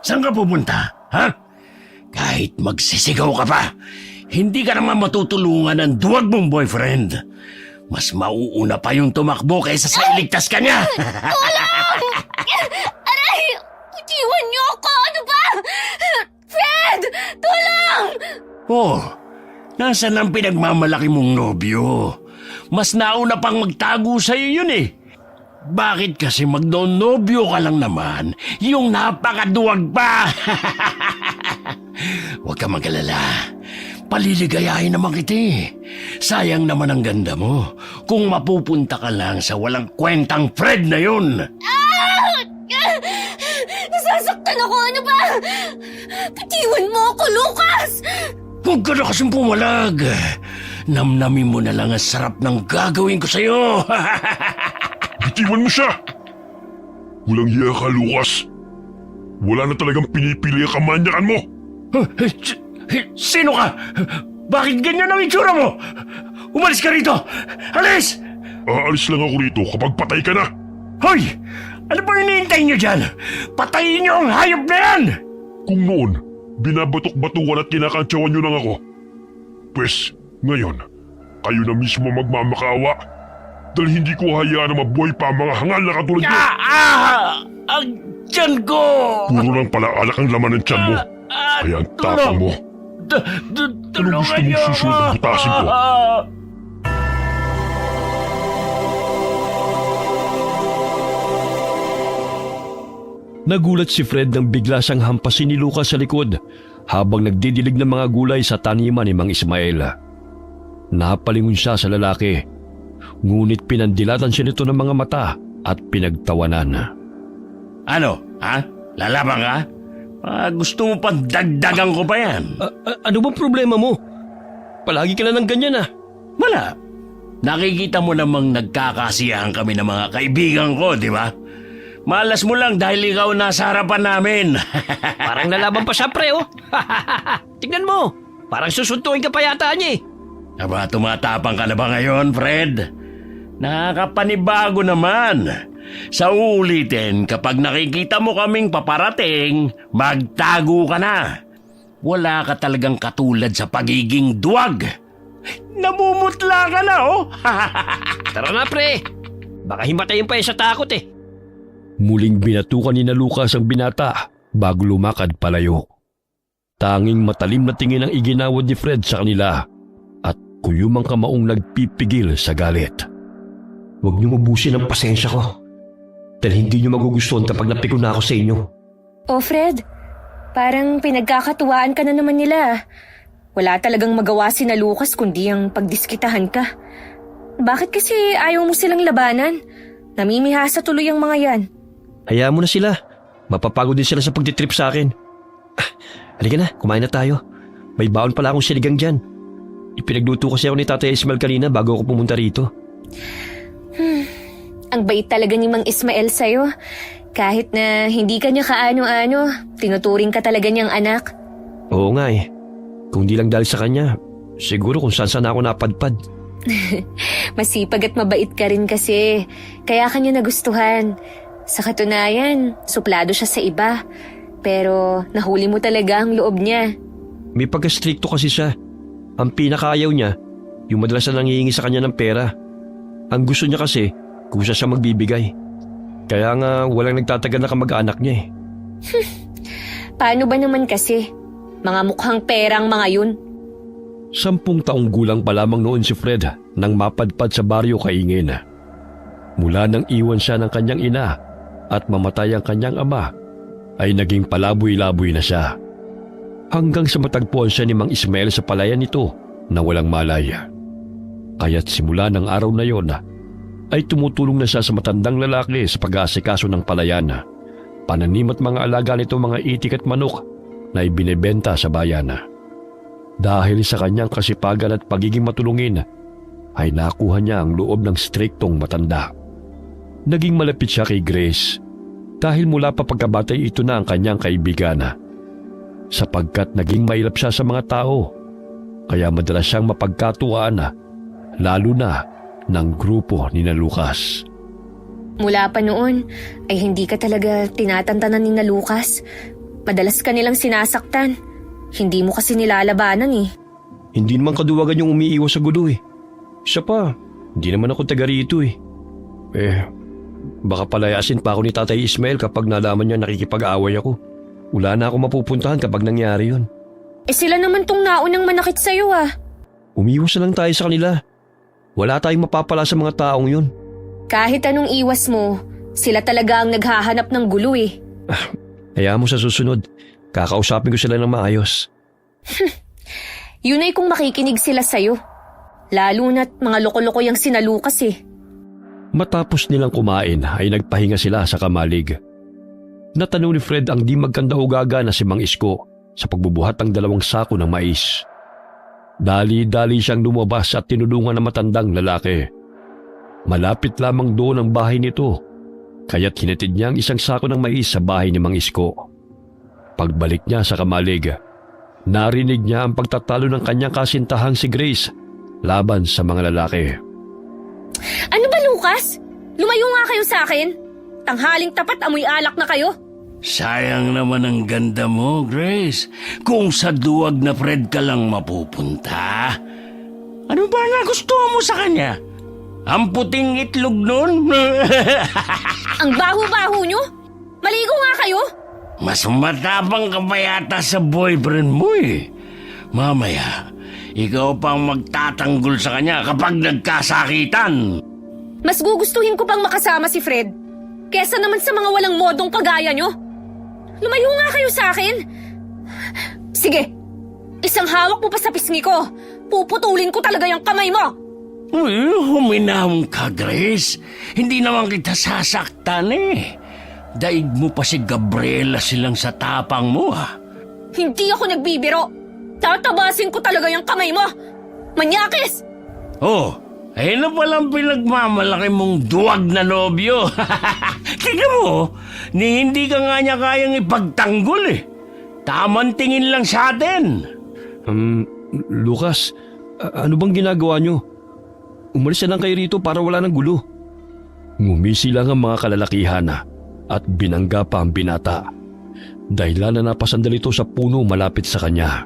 Saan ka pupunta, ha? Kahit magsisigaw ka pa, hindi ka naman matutulungan ng duwag mong boyfriend. Mas mauuna pa yung tumakbo kaysa sa iligtas ka niya. Aray! Iwan niyo ako! Ano ba? Fred! Tulong! Oh, nasaan ang pinagmamalaki mong nobyo? Mas nauna pang magtago sa'yo yun eh. Bakit kasi magno-nobyo ka lang naman, yung napakaduwag pa? Huwag ka mag-alala. Paliligayahin naman kita eh. Sayang naman ang ganda mo kung mapupunta ka lang sa walang kwentang Fred na yun. Nasasaktan ako! Ano ba? Bitiwan mo ako, Lucas! Huwag ka na kasing pumalag. Namnamin mo na lang ang sarap ng gagawin ko sa'yo. Bitiwan mo siya! Walang hiya ka, Lucas. Wala na talagang pinipili ang kamanyakan mo. Sino ka? Bakit ganyan ang itsura mo? Umalis ka rito! Alis! Aalis lang ako rito kapag patay ka na. Hoy! Ano bang iniintay niyo dyan? Patayin niyo ang hayop na yan! Kung noon, binabatok-batukan at kinakantsawan niyo lang ako. Pwes, ngayon, kayo na mismo magmamakaawa. Dahil hindi ko hayaan na mabuhay pa ang mga hangal na katulad niyo. Ang tiyan ko! Puro lang pala alak ang laman ng tiyan mo. Kaya ang tapang mo. Anong gusto mong susunod na butasin ko? Nagulat si Fred nang bigla siyang hampasin ni Lucas sa likod habang nagdidilig ng mga gulay sa taniman ni Mang Ismael. Napalingon siya sa lalaki, ngunit pinandilatan siya nito ng mga mata at pinagtawanan. Ano? Ha? Lalaban ka? Gusto mo pang dagdagan ko pa yan? Ano bang problema mo? Palagi ka na ng ganyan ah. Wala. Nakikita mo namang nagkakasiyahan kami ng mga kaibigan ko, di ba? Malas mo lang dahil ikaw nasa harapan namin. Parang nalaban pa siya pre oh. Tignan mo, parang susuntuin ka pa yata niya eh. Aba, tumatapang ka na ba ngayon, Fred? Nakakapanibago naman. Sa uulitin, kapag nakikita mo kaming paparating, magtago ka na. Wala ka talagang katulad sa pagiging duwag. Namumutla ka na, oh. Tara na pre, baka himatayin pa sa takot eh. Muling binatukan ni na Lucas ang binata bago lumakad palayo. Tanging matalim na tingin ang iginawad ni Fred sa kanila at kuyumang kamaong nagpipigil sa galit. Huwag niyo mabusin ang pasensya ko dahil hindi niyo magugustuhan kapag napikon na ako sa inyo. Oh, Fred, parang pinagkakatuwaan ka na naman nila. Wala talagang magawa si na Lucas kundi ang pagdiskitahan ka. Bakit kasi ayaw mo silang labanan? Namimihasa tuloy ang mga yan. Hayaan mo na sila. Mapapagod din sila sa pagtitrip sa akin. Halika na, kumain na tayo. May baon pala akong sinigang dyan. Ipinagluto kasi ako ni Tatay Ismael kanina bago ako pumunta rito. Ang bait talaga ni Mang Ismael sa'yo. Kahit na hindi ka niya kaano-ano, tinuturing ka talaga niyang anak. Oo nga eh. Kung di lang dahil sa kanya, siguro kung saan ako napadpad. Masipag at mabait ka rin kasi. Kaya ka niya nagustuhan. Sa katunayan, suplado siya sa iba. Pero nahuli mo talaga ang loob niya. May pagka-stricto kasi siya. Ang pinakaayaw niya, yung madalas na nangihingi sa kanya ng pera. Ang gusto niya kasi, kusa siya magbibigay. Kaya nga walang nagtatagal na kamag-anak niya eh. Paano ba naman kasi? Mga mukhang perang mga yun. 10 taong gulang pa lamang noon si Fred nang mapadpad sa baryo Kaingin. Mula nang iwan siya ng kanyang ina at mamatay ang kanyang ama, ay naging palaboy-laboy na siya. Hanggang sa matagpuan siya ni Mang Ismael sa palayan nito na walang malay. Kaya't simula ng araw na yon, ay tumutulong na siya sa matandang lalaki sa pag-aasikaso ng palayan. Pananim at mga alaga nito mga itik at manok na ibinebenta sa bayan. Dahil sa kanyang kasipagan at pagiging matulungin, ay nakuha niya ang loob ng striktong matanda. Naging malapit siya kay Grace dahil mula pa pagkabatay ito na ang kanyang kaibigan. Sapagkat naging mailap siya sa mga tao, kaya madalas siyang mapagkatuwaan lalo na ng grupo ni na Lucas. Mula pa noon ay hindi ka talaga tinatantanan ni na Lucas. madalas ka nilang sinasaktan. Hindi mo kasi nilalabanan eh. Hindi naman kaduwagan yung umiiwas sa gulo eh. Isa pa, hindi naman ako taga rito eh. Baka palayasin pa ako ni Tatay Ismael kapag nalaman niya nakikipag-away ako. Wala na ako mapupuntahan kapag nangyari yun. Sila naman tong naunang manakit sa'yo ah. Umiwas na lang tayo sa kanila. Wala tayong mapapala sa mga taong yun. Kahit anong iwas mo, sila talaga ang naghahanap ng gulo eh. Hayaan mo sa susunod. Kakausapin ko sila ng maayos. Yun ay kung makikinig sila sa'yo. Lalo na't mga loko-loko yung sina Lucas eh. Matapos nilang kumain ay nagpahinga sila sa kamalig. Natanong ni Fred ang di magkanda-ugaga na si Mang Isko sa pagbubuhat ng 2 sako ng mais. Dali-dali siyang lumabas at tinulungan ng matandang lalaki. Malapit lamang doon ang bahay nito, kaya't hinatid niya ang 1 sako ng mais sa bahay ni Mang Isko. Pagbalik niya sa kamalig, narinig niya ang pagtatalo ng kanyang kasintahang si Grace laban sa mga lalaki. Ano ba Lucas? Lumayo nga kayo sa akin. Tanghaling tapat amoy alak na kayo. Sayang naman ang ganda mo, Grace. Kung sa duwag na Fred ka lang mapupunta. Ano ba nagustuhan mo sa kanya? Ang puting itlog nun? Ang baho-baho nyo? Maligo nga kayo. Mas matapang ka pa yata sa boyfriend mo eh. Mamaya, ikaw pang magtatanggol sa kanya kapag nagkasakitan. Mas gugustuhin ko pang makasama si Fred kesa naman sa mga walang modong kagaya nyo. Lumayo nga kayo sa akin. Sige, isang hawak mo pa sa pisngi ko. Puputulin ko talaga yung kamay mo. Uy, huminahon ka, Grace. Hindi naman kita sasaktan eh. Daig mo pa si Gabriela silang sa tapang mo ha. Hindi ako nagbibiro. Tatabasin ko talaga yung kamay mo. Manyakis! Oh, ayun na palang pinagmamalaki mong duwag na nobyo. Tingnan mo, ni hindi ka nga niya kayang ipagtanggol eh. Tamang tingin lang sa atin. Lucas, ano bang ginagawa nyo? Umalis na lang kayo rito para wala ng gulo. Ngumisi lang ang mga kalalakihan at binangga pa ang binata. Dahilan na napasandal ito sa puno malapit sa kanya.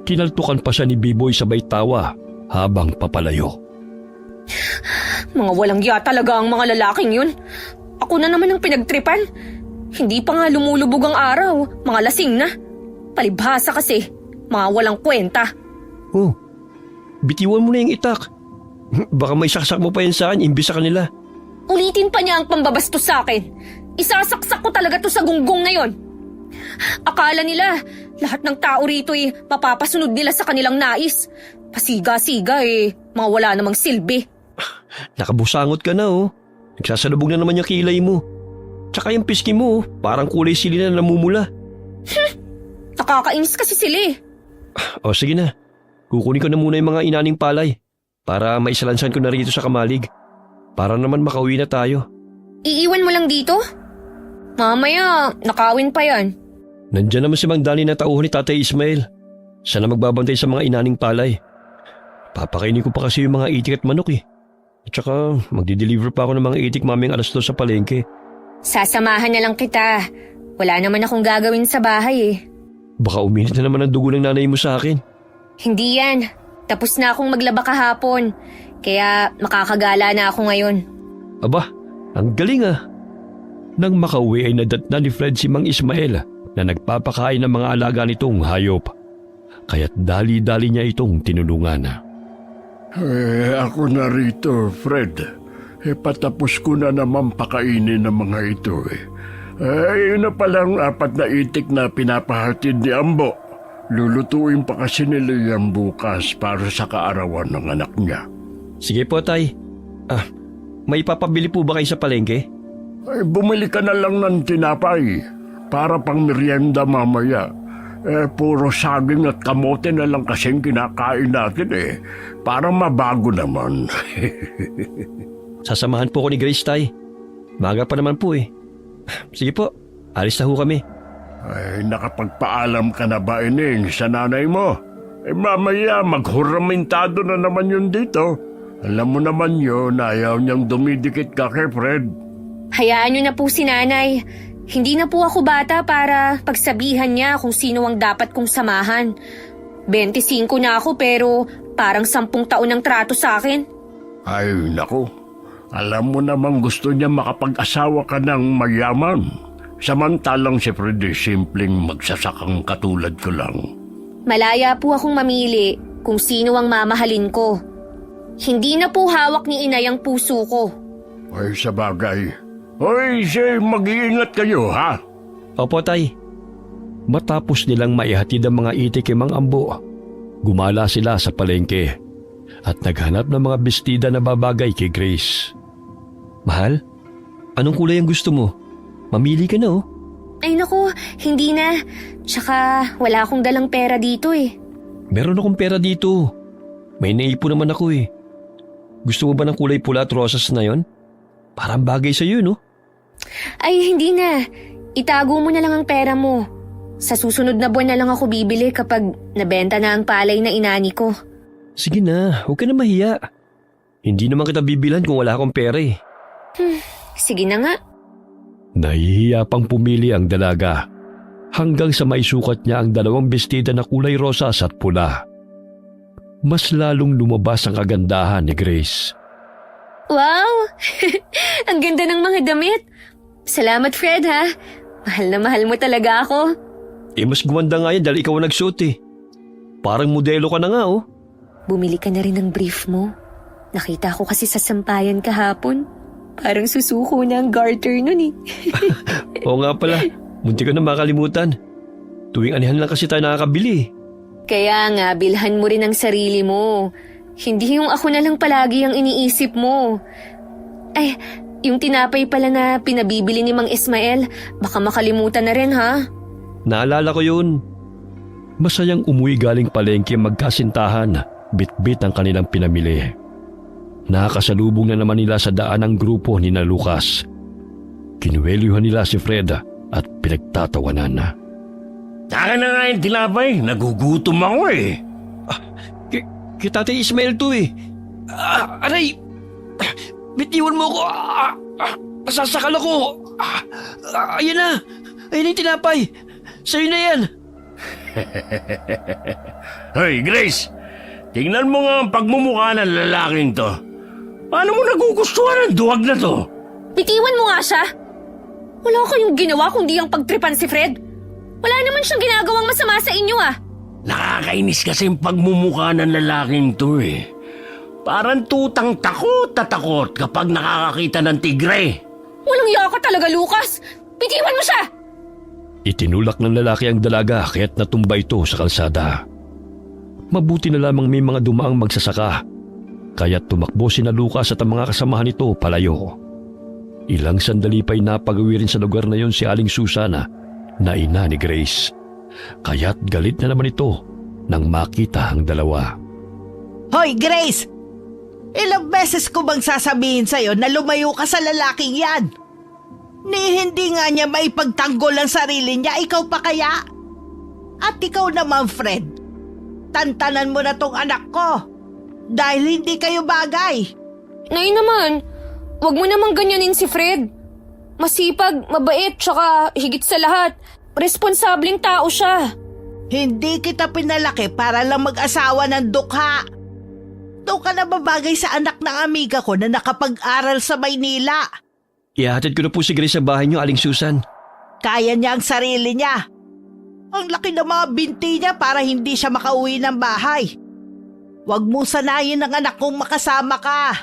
Kinaltukan pa siya ni B-Boy sabay tawa habang papalayo. Mga walang ya talaga ang mga lalaking yun. Ako na naman ang pinagtripan. Hindi pa nga lumulubog ang araw. Mga lasing na. Palibhasa kasi. Mga walang kwenta. Oh, bitiwan mo na yung itak. Baka may saksak mo pa yan saan imbis sa kanila. Ulitin pa niya ang pambabastos sa akin. Isasaksak ko talaga to sa gunggong na yon. Akala nila, lahat ng tao rito mapapasunod nila sa kanilang nais. Pasiga-siga mga wala namang silbi. Nakabusangot ka na oh. Nagsasalubog na naman yung kilay mo. Tsaka yung piski mo parang kulay sili na namumula. Nakakainis kasi sila O sige na, kukunin ko na muna yung mga inaning palay para maisalansan ko na rito sa kamalig. Para naman makauwi na tayo. Iiwan mo lang dito? Mamaya, nakawin pa yan. Nandiyan naman si Mang Dani na tauhan ni Tatay Ismael. Siya na magbabantay sa mga inaning palay. Papakainin ko pa kasi yung mga itik at manok At saka magdi-deliver pa ako ng mga itik mamayang 2:00 sa palengke. Sasamahan na lang kita. Wala naman akong gagawin sa bahay Baka uminit na naman ang dugo ng nanay mo sa akin. Hindi yan. Tapos na akong maglaba kahapon. Kaya makakagala na ako ngayon. Aba, ang galing Nang makauwi ay nadatna ni Fred si Mang Ismael na nagpapakain ng mga alaga nitong hayop. Kaya't dali-dali niya itong tinulungan. Ako na rito, Fred. Patapos ko na naman pakainin ng mga ito yun na palang 4 na itik na pinapahatid ni Ambo. Lulutuin pa kasi nila yan bukas para sa kaarawan ng anak niya. Sige po, Tay. May papabili po ba kayo sa palengke? Bumili ka na lang ng tinapay para pang merienda mamaya. Puro saging at kamote na lang kasing kinakain natin Para mabago naman. Sasamahan po ko ni Grace, Tay. Maga pa naman po Sige po, alis na ho kami. Nakapagpaalam ka na ba, Ining, sa nanay mo? Mamaya maghuramentado na naman yun dito. Alam mo naman yun, ayaw niyang dumidikit ka kay Fred. Hayaan niyo na po si nanay. Hindi na po ako bata para pagsabihan niya kung sino ang dapat kong samahan. 25 na ako pero parang 10 taon ang trato sa akin. Ay, naku. Alam mo namang gusto niya makapag-asawa ka ng mayaman. Samantalang si Freddy simpleng magsasakang katulad ko lang. Malaya po akong mamili kung sino ang mamahalin ko. Hindi na po hawak ni inay ang puso ko. Ay, sa bagay. Hoy, mag-iingat kayo, ha? Opo, Tay. Matapos nilang maihatid ang mga itik kay Mang Ambo, gumala sila sa palengke at naghanap ng mga bestida na babagay kay Grace. Mahal, anong kulay ang gusto mo? Mamili ka na, oh. Ay naku, hindi na. Tsaka wala akong dalang pera dito eh. Meron akong pera dito. May naipon naman ako eh. Gusto mo ba ng kulay pula at rosas na yon? Parang bagay sa'yo, no? Ay hindi na. Itago mo na lang ang pera mo. Sa susunod na buwan na lang ako bibili kapag nabenta na ang palay na inani ko. Sige na, huwag ka na mahiya. Hindi naman kita bibilan kung wala akong pera eh. Sige na nga. Nahihiya pang pumili ang dalaga hanggang sa maisukat niya ang 2 bestida na kulay rosas at pula. Mas lalong lumabas ang kagandahan ni Grace. Wow! Ang ganda ng mga damit. Salamat Fred ha. Mahal na mahal mo talaga ako. Mas gumanda nga yan dahil ikaw ang nagsuot eh. Parang modelo ka na nga oh. Bumili ka na rin ng brief mo. Nakita ko kasi sa sampayan kahapon. Parang susuko na ang garter nun eh. Oo nga pala, munti ko na makalimutan. Tuwing anihan lang kasi tayo nakakabili. Kaya nga, bilhan mo rin ang sarili mo. Hindi yung ako na lang palagi ang iniisip mo. Ay, yung tinapay pala na pinabibili ni Mang Ismael, baka makalimutan na rin ha? Naalala ko yun. Masayang umuwi galing palengke magkasintahan, bit-bit ang kanilang pinamili. Nakakasalubong na naman nila sa daan ang grupo ni na Lucas. Kinuwelyuhan nila si Fred at pinagtatawanan. Saka na nga yung tinapay. Nagugutom ako eh. Kita Tate Ismael to eh. Aray! Bitiwan mo ko! Nasasakal ako! Ayan na! Ayan yung tinapay! Sa'yo na yan! Hoy, Grace! Tingnan mo nga ang pagmumukha ng lalaking to. Paano mo nagugustuhan ang duwag na to? Bitiwan mo nga siya! Wala kayong ginawa kundi ang pagtripan si Fred. Wala naman siyang ginagawang masama sa inyo ah. Nakakainis kasi yung pagmumukha ng lalaking to eh. Parang tutang takot na takot kapag nakakakita ng tigre. Walang yaka talaga, Lucas! Bitiwan mo siya! Itinulak ng lalaki ang dalaga kaya't natumba ito sa kalsada. Mabuti na lamang may mga dumaang magsasaka, kaya't tumakbo sina Lucas at ang mga kasamahan nito palayo. Ilang sandali pa'y napag-uwi rin sa lugar na yon si Aling Susana na ina ni Grace. Kaya't galit na naman ito nang makita ang dalawa. Hoy, Grace! Ilang beses ko bang sasabihin sa'yo na lumayo ka sa lalaking yan? Ni hindi nga niya maipagtanggol ang sarili niya, ikaw pa kaya? At ikaw naman, Fred, tantanan mo na tong anak ko dahil hindi kayo bagay. Nay naman, wag mo namang ganyanin si Fred. Masipag, mabait, tsaka higit sa lahat, responsableng tao siya. Hindi kita pinalaki para lang mag-asawa ng dukha. Doon ka na babagay sa anak ng amiga ko na nakapag-aral sa Maynila. Ihahatid ko na po si Grace sa bahay niyo, Aling Susan. Kaya niya ang sarili niya. Ang laki ng mga binti niya para hindi siya makauwi ng bahay. Huwag mong sanayin ang anak kong makasama ka.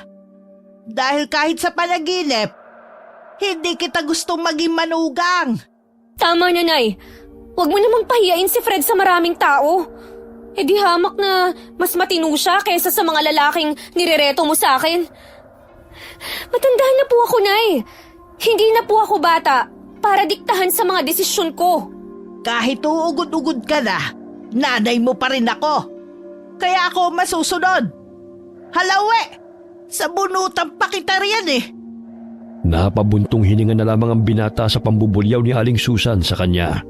Dahil kahit sa panaginip, hindi kita gustong maging manugang. Tama na, Nay. Huwag mo namang pahiyain si Fred sa maraming tao. E di hamak na mas matino siya kaysa sa mga lalaking nirereto mo sa akin. Matanda na po ako, Nay. Hindi na po ako bata para diktahan sa mga desisyon ko. Kahit uugod-ugod ka na, nanay mo pa rin ako. Kaya ako masusunod. Halawe, sa bunutan pa kita riyan eh. Napabuntong hininga na lamang ang binata sa pambubulyaw ni Aling Susan sa kanya.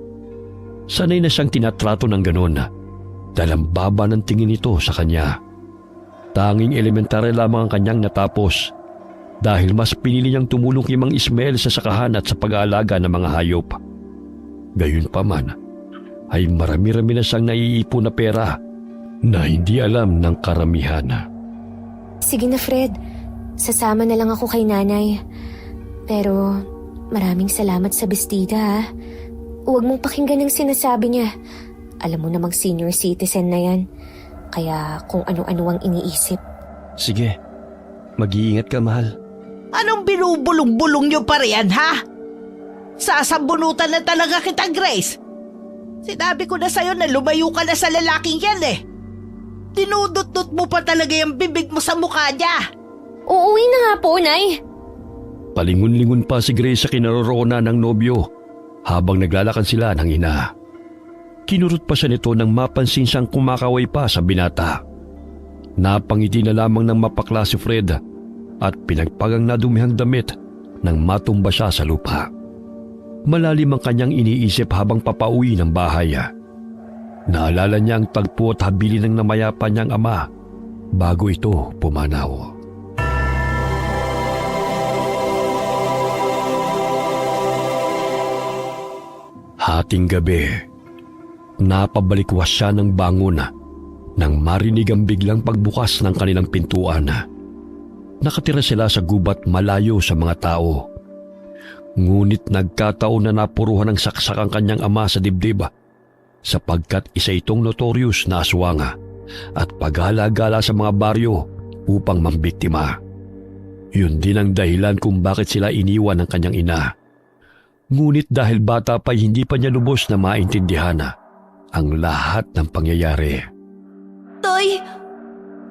Sanay na siyang tinatrato ng ganon dahil ang baba ng tingin nito sa kanya. Tanging elementary lamang ang kanyang natapos dahil mas pinili niyang tumulong kay Mang Ismael sa sakahan at sa pag-aalaga ng mga hayop. Gayunpaman, ay marami-rami na siyang naiipon na pera na hindi alam ng karamihan. Sige na, Fred. Sasama na lang ako kay nanay. Pero maraming salamat sa bestida, ha? Huwag mong pakinggan ang sinasabi niya. Alam mo namang senior citizen na yan. Kaya kung ano-ano ang iniisip. Sige, mag-iingat ka, mahal. Anong binubulong-bulong niyo pa riyan, ha? Sasambunutan na talaga kita, Grace. Sinabi ko na sa'yo na lumayo ka na sa lalaking yan eh. Dinudot-dot mo pa talaga yung bibig mo sa mukha niya. Uuwi na nga po, Nay. Palingon-lingon pa si Grace sa kinaroroonan ng nobyo habang naglalakad sila ng ina. Kinurot pa siya nito nang mapansin siyang kumakaway pa sa binata. Napangiti na lamang ng mapakla si Fred at pinagpagang nadumihang damit nang matumba siya sa lupa. Malalim ang kanyang iniisip habang papauwi ng bahay. Naalala niya ang tagpo at habili ng namayapa niyang ama bago ito pumanaw. Hating gabi, napabalikwas siya ng bangon nang marinig ang biglang pagbukas ng kanilang pintuan. Nakatira sila sa gubat malayo sa mga tao. Ngunit nagkataon na napuruhan ng saksak ang kanyang ama sa dibdib sapagkat isa itong notorious na aswang at paghala-gala sa mga baryo upang mambiktima. Yun din ang dahilan kung bakit sila iniwan ng kanyang ina. Ngunit dahil bata pa hindi pa niya lubos na maintindihan ang lahat ng pangyayari. Tay,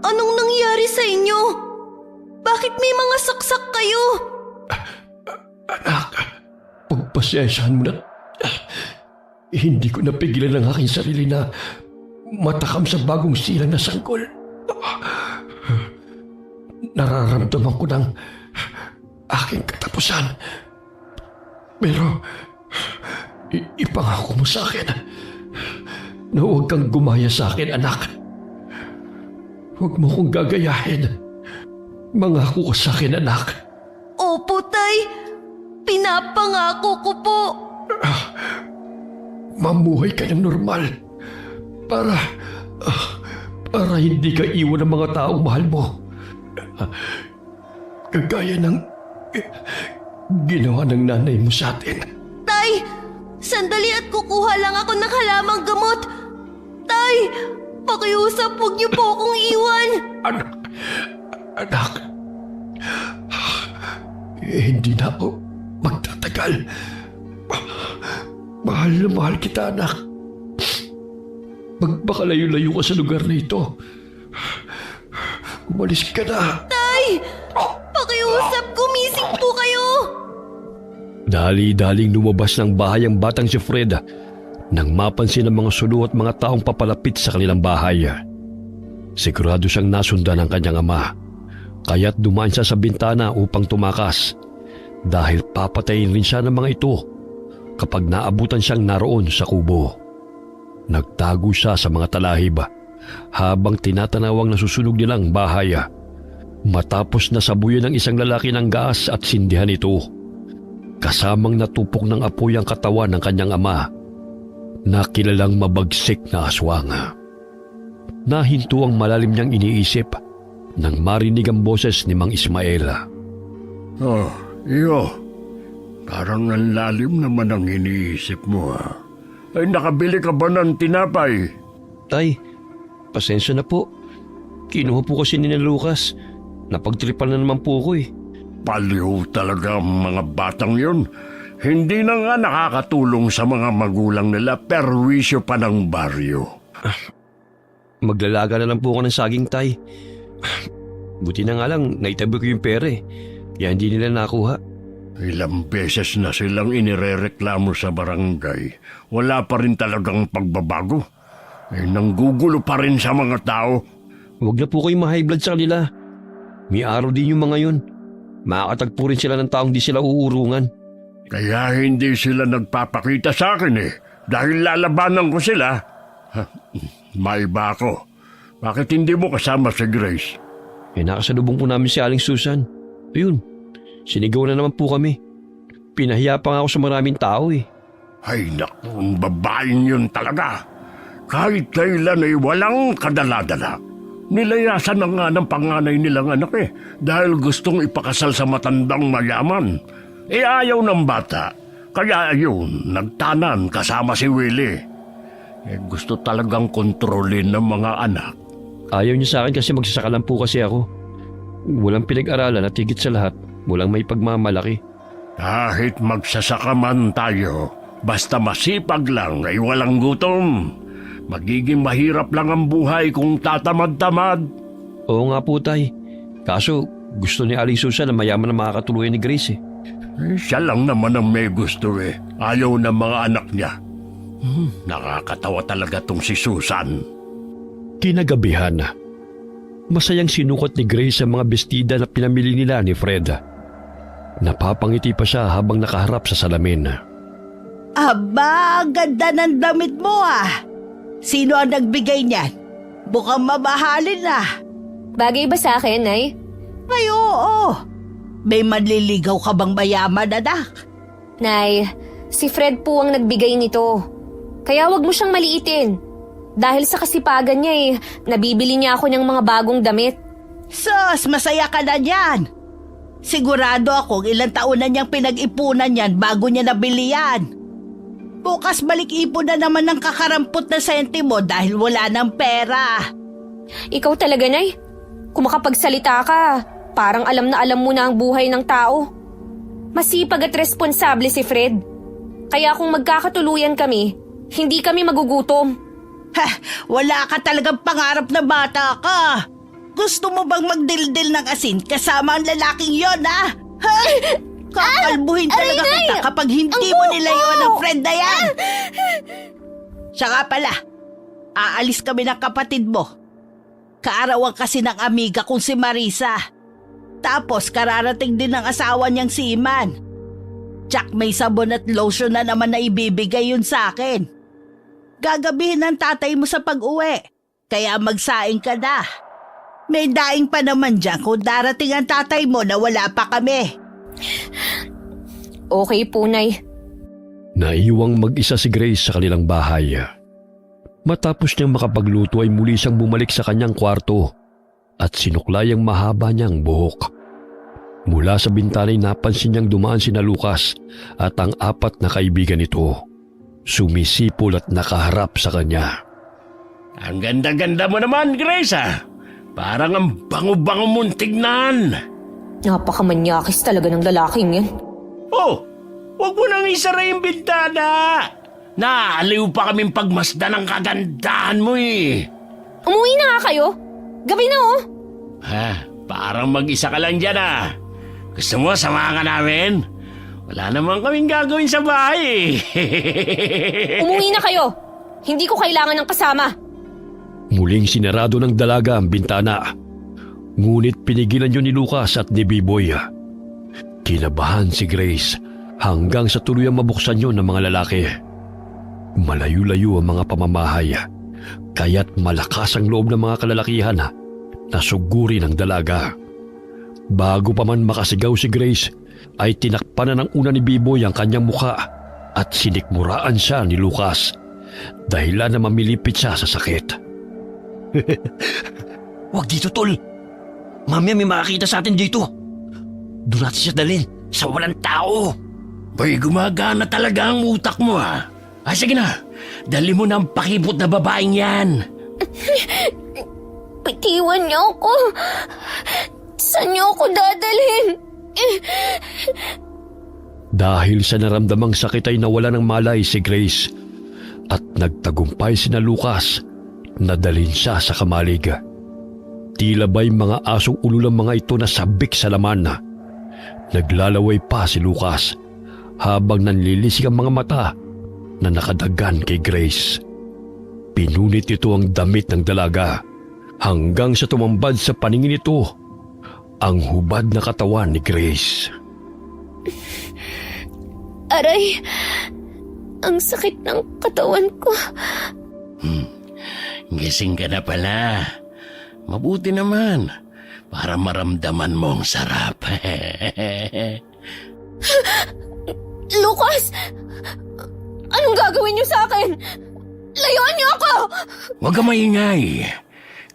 anong nangyari sa inyo? Bakit may mga saksak kayo? Anak, pagpasensyahan mo na. Hindi ko napigilan ang aking sarili na matakam sa bagong silang na sanggol. Nararamdaman ko ng aking katapusan. Pero ipangako mo sa akin na huwag kang gumaya sa akin, anak. Huwag mo kong gagayahin. Mangako ka sa akin, anak. Opo, Tay. Pinapangako ko po. Mamuhay ka ng normal para hindi ka iwan ng mga taong mahal mo. Kagaya ng ginawa ng nanay mo sa atin. Tay, sandali at kukuha lang ako ng halamang gamot. Tay, pakiusap, huwag niyo po akong iwan. Anak, hindi na ako magtatagal. Mahal na mahal kita, anak. Magpakalayo-layo ka sa lugar na ito. Umalis ka na. Tay, pakiusap, gumising po kayo. Dali-daling lumabas ng bahay ang batang si Fred nang mapansin ang mga sulo at mga taong papalapit sa kanilang bahay. Sigurado siyang nasundan ng kanyang ama, kaya't dumaan siya sa bintana upang tumakas dahil papatayin rin siya ng mga ito kapag naabutan siyang naroon sa kubo. Nagtago siya sa mga talahib habang tinatanawang nasusunog nilang bahay. Matapos nasabuyan ng isang lalaki ng gas at sindihan ito, kasamang natupok ng apoy ang katawan ng kanyang ama na kilalang mabagsik na aswang. Nahinto ang malalim niyang iniisip nang marinig ang boses ni Mang Ismael. Oh, iyo. Parang ang lalim naman ang iniisip mo, ha? Ay, nakabili ka ba ng tinapay? Tay, pasensya na po. Kinuha po kasi ni Lucas. Napagtripan na naman po ako eh. Paliw talaga ang mga batang yun. Hindi na nga nakakatulong sa mga magulang nila, perwisyo pa ng baryo. Maglalaga na lang po ako ng saging, tay. Buti na nga lang, naitabi ko yung pera eh. Kaya hindi nila nakuha. Ilang beses na silang inirereklamo sa barangay. Wala pa rin talagang pagbabago. Nanggugulo pa rin sa mga tao. Huwag na po kayong ma-high blood sa kanila. May araw din yung mga yun. Makakatagpo rin sila ng taong di sila uurungan. Kaya hindi sila nagpapakita sa akin eh. Dahil lalabanan ko sila. Maiba ako. Bakit hindi mo kasama si Grace? Nakasalubong po namin si Aling Susan. Ayun, Sinigaw na naman po kami. Pinahiya pa nga ako sa maraming tao eh. Ay naku, ang babaeng yun talaga. Kahit kailan ay walang kadala-dala. Nilayasan na nga ng panganay nilang anak dahil gustong ipakasal sa matandang mayaman. Ayaw ng bata, kaya ayun, nagtanan kasama si Willie. Gusto talagang kontrolin ng mga anak. Ayaw niya sa akin kasi magsasaka lang po kasi ako. Walang pinag-aralan at higit sa lahat, walang may pagmamalaki. Kahit magsasaka man tayo, basta masipag lang ay walang gutom. Magiging mahirap lang ang buhay kung tatamad-tamad. Oo nga po, tay. Kaso gusto ni Aling Susan na mayaman na makakatuluyan ni Grace eh. Siya lang naman ang may gusto Ayaw ng mga anak niya. Nakakatawa talaga tong si Susan. Kinagabihan, masayang sinukat ni Grace ang mga bestida na pinamili nila ni Fred. Napapangiti pa siya habang nakaharap sa salamin. Aba, ganda ng damit mo ah. Sino ang nagbigay niyan? Mukhang mamahalin na. Bagay ba sa akin, Nay? Ay, oo. May manliligaw ka bang mayaman, anak? Nay, si Fred po ang nagbigay nito. Kaya wag mo siyang maliitin. Dahil sa kasipagan niya nabibili niya ako ng mga bagong damit. Sus, masaya ka na niyan. Sigurado akong ilang taon na niyang pinag-ipunan yan bago niya nabili yan. Bukas balik-ipon na naman ng kakarampot na sentimo dahil wala ng pera. Ikaw talaga, Nay. Kung makapagsalita ka, parang alam na alam mo na ang buhay ng tao. Masipag at responsable si Fred. Kaya kung magkakatuluyan kami, hindi kami magugutom. Ha, wala ka talagang pangarap na bata ka. Gusto mo bang magdildil ng asin kasama ang lalaking yon, ha? Ha? Kakalbuhin talaga Nay! kita kapag hindi Ang mo buhok nilayuan ko! ang friend na yan. Siya nga pala, aalis kami ng kapatid mo. Kaarawan kasi ng amiga kong si Marisa. Tapos kararating din ng asawa niyang si Iman. Tsak may sabon at lotion na naman na ibibigay yun sa akin. Gagabihin ng tatay mo sa pag-uwi, kaya magsaing ka na. May daing pa naman dyan kung darating ang tatay mo na wala pa kami. Okay po, Nay. Naiwang mag-isa si Grace sa kanilang bahay. Matapos niyang makapagluto ay muli siyang bumalik sa kanyang kwarto at sinuklay ang mahaba niyang buhok. Mula sa bintana ay napansin niyang dumaan sina Lucas at ang 4 na kaibigan nito. Sumisipol at nakaharap sa kanya. Ang ganda-ganda mo naman, Grace Parang ang bango-bango mong tignan. Napakamanyakis talaga ng lalaking yan. Oh, huwag mo nang isara yung bintana. Naaliw pa kaming pagmasdan ng kagandahan mo Umuwi na nga kayo. Gabi na Parang mag-isa ka lang dyan Gusto mo samahan ka namin? Wala naman kaming gagawin sa bahay Umuwi na kayo. Hindi ko kailangan ng kasama. Muling sinarado ng dalaga ang bintana. Ngunit pinigilan yun ni Lucas at ni B-Boy. Kinabahan si Grace hanggang sa tuluyang mabuksan yun ng mga lalaki. Malayo-layo ang mga pamamahay, kaya't malakas ang loob ng mga kalalakihan na sugurin ang dalaga. Bago pa man makasigaw si Grace, ay tinakpan na ng una ni B-Boy ang kanyang muka at sinikmuraan siya ni Lucas dahilan na mamilipit siya sa sakit. Huwag dito, tol. Mamaya may makakita sa atin dito. Doon natin siya dalhin sa walang tao. Bay, gumagana talaga ang utak mo sige na, dali mo na ang pakipot na babaeng yan. Bitiwan niyo ako. Saan niyo ako dadalhin? Dahil sa naramdamang sakit ay nawala ng malay si Grace at nagtagumpay sina Lucas na dalhin siya sa kamalig. Tila ba'y mga asong ululang mga ito na sabik sa laman. Naglalaway pa si Lucas habang nanlilisik ang mga mata na nakadagan kay Grace. Pinunit ito ang damit ng dalaga hanggang sa tumambad sa paningin nito ang hubad na katawan ni Grace. Aray, ang sakit ng katawan ko. Gising ka na pala. Mabuti naman para maramdaman mo ang sarap. Lucas! Anong gagawin niyo sa akin? Layuan niyo ako! Huwag ka maingay.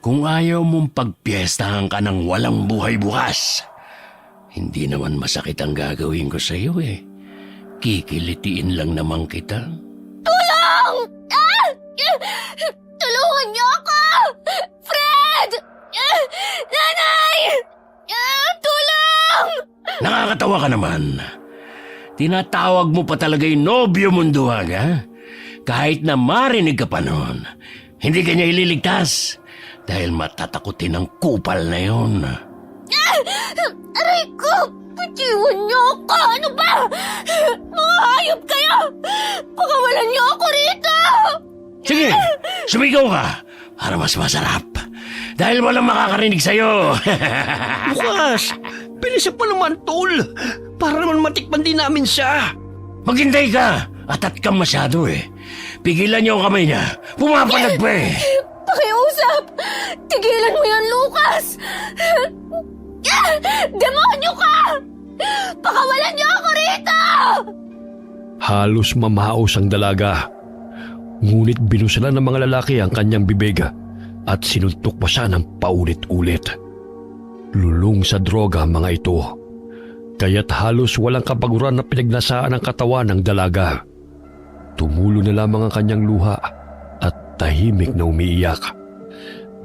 Kung ayaw mong pagpiestahan ka ng walang buhay bukas, hindi naman masakit ang gagawin ko sa iyo eh. Kikilitiin lang naman kita. Tulong! Ah! Tulungan niyo ako! Fred! Nanay! Tulong! Nakakatawa ka naman. Tinatawag mo pa talaga yung nobyo mong duwag, ha? Kahit na marinig ka pa noon, hindi ka niya ililigtas dahil matatakutin ang kupal na yun. Aray ko! Patiwan niyo ako! Ano ba? Mga hayop kayo! Pakawalan niyo ako rito! Sige, sumigaw ka para mas masarap. Dahil walang makakarinig sa'yo. Bukas! Bilisan pa naman, tol! Para naman matikman din namin siya! Maghintay ka! Atat kang masyado eh. Pigilan niyo ang kamay niya. Pumapalag pa eh. Pakiusap! Tigilan mo yan, Lucas! Demonyo ka! Pakawalan niyo ako rito! Halos mamaos ang dalaga. Ngunit binusalan ng mga lalaki ang kanyang bibig at sinuntok pa siya ng paulit-ulit. Lulong sa droga ang mga ito. Kaya't halos walang kapaguran na pinagnasaan ang katawan ng dalaga. Tumulo na lamang ang kanyang luha at tahimik na umiiyak.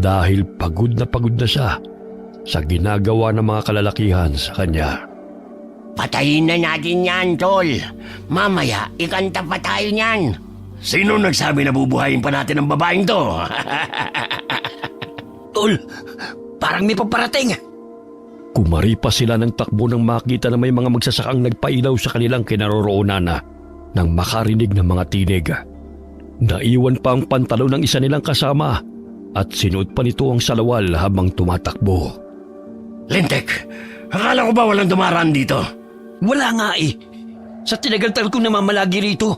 Dahil pagod na siya sa ginagawa ng mga kalalakihan sa kanya. Patayin na natin yan, tol. Mamaya, ikanta pa tayo niyan. Sino nagsabi na bubuhayin pa natin ang babaeng to? Tol, parang may paparating! Kumaripas sila ng takbo nang makita na may mga magsasakang nagpailaw sa kanilang kinaroroonan nang makarinig ng mga tinig. Naiwan pa ang pantalon ng isa nilang kasama at sinuot pa nito ang salawal habang tumatakbo. Lintek, akala ko ba walang dumaraan dito? Wala nga eh! Sa tinagal-tagal kong namamalagi rito.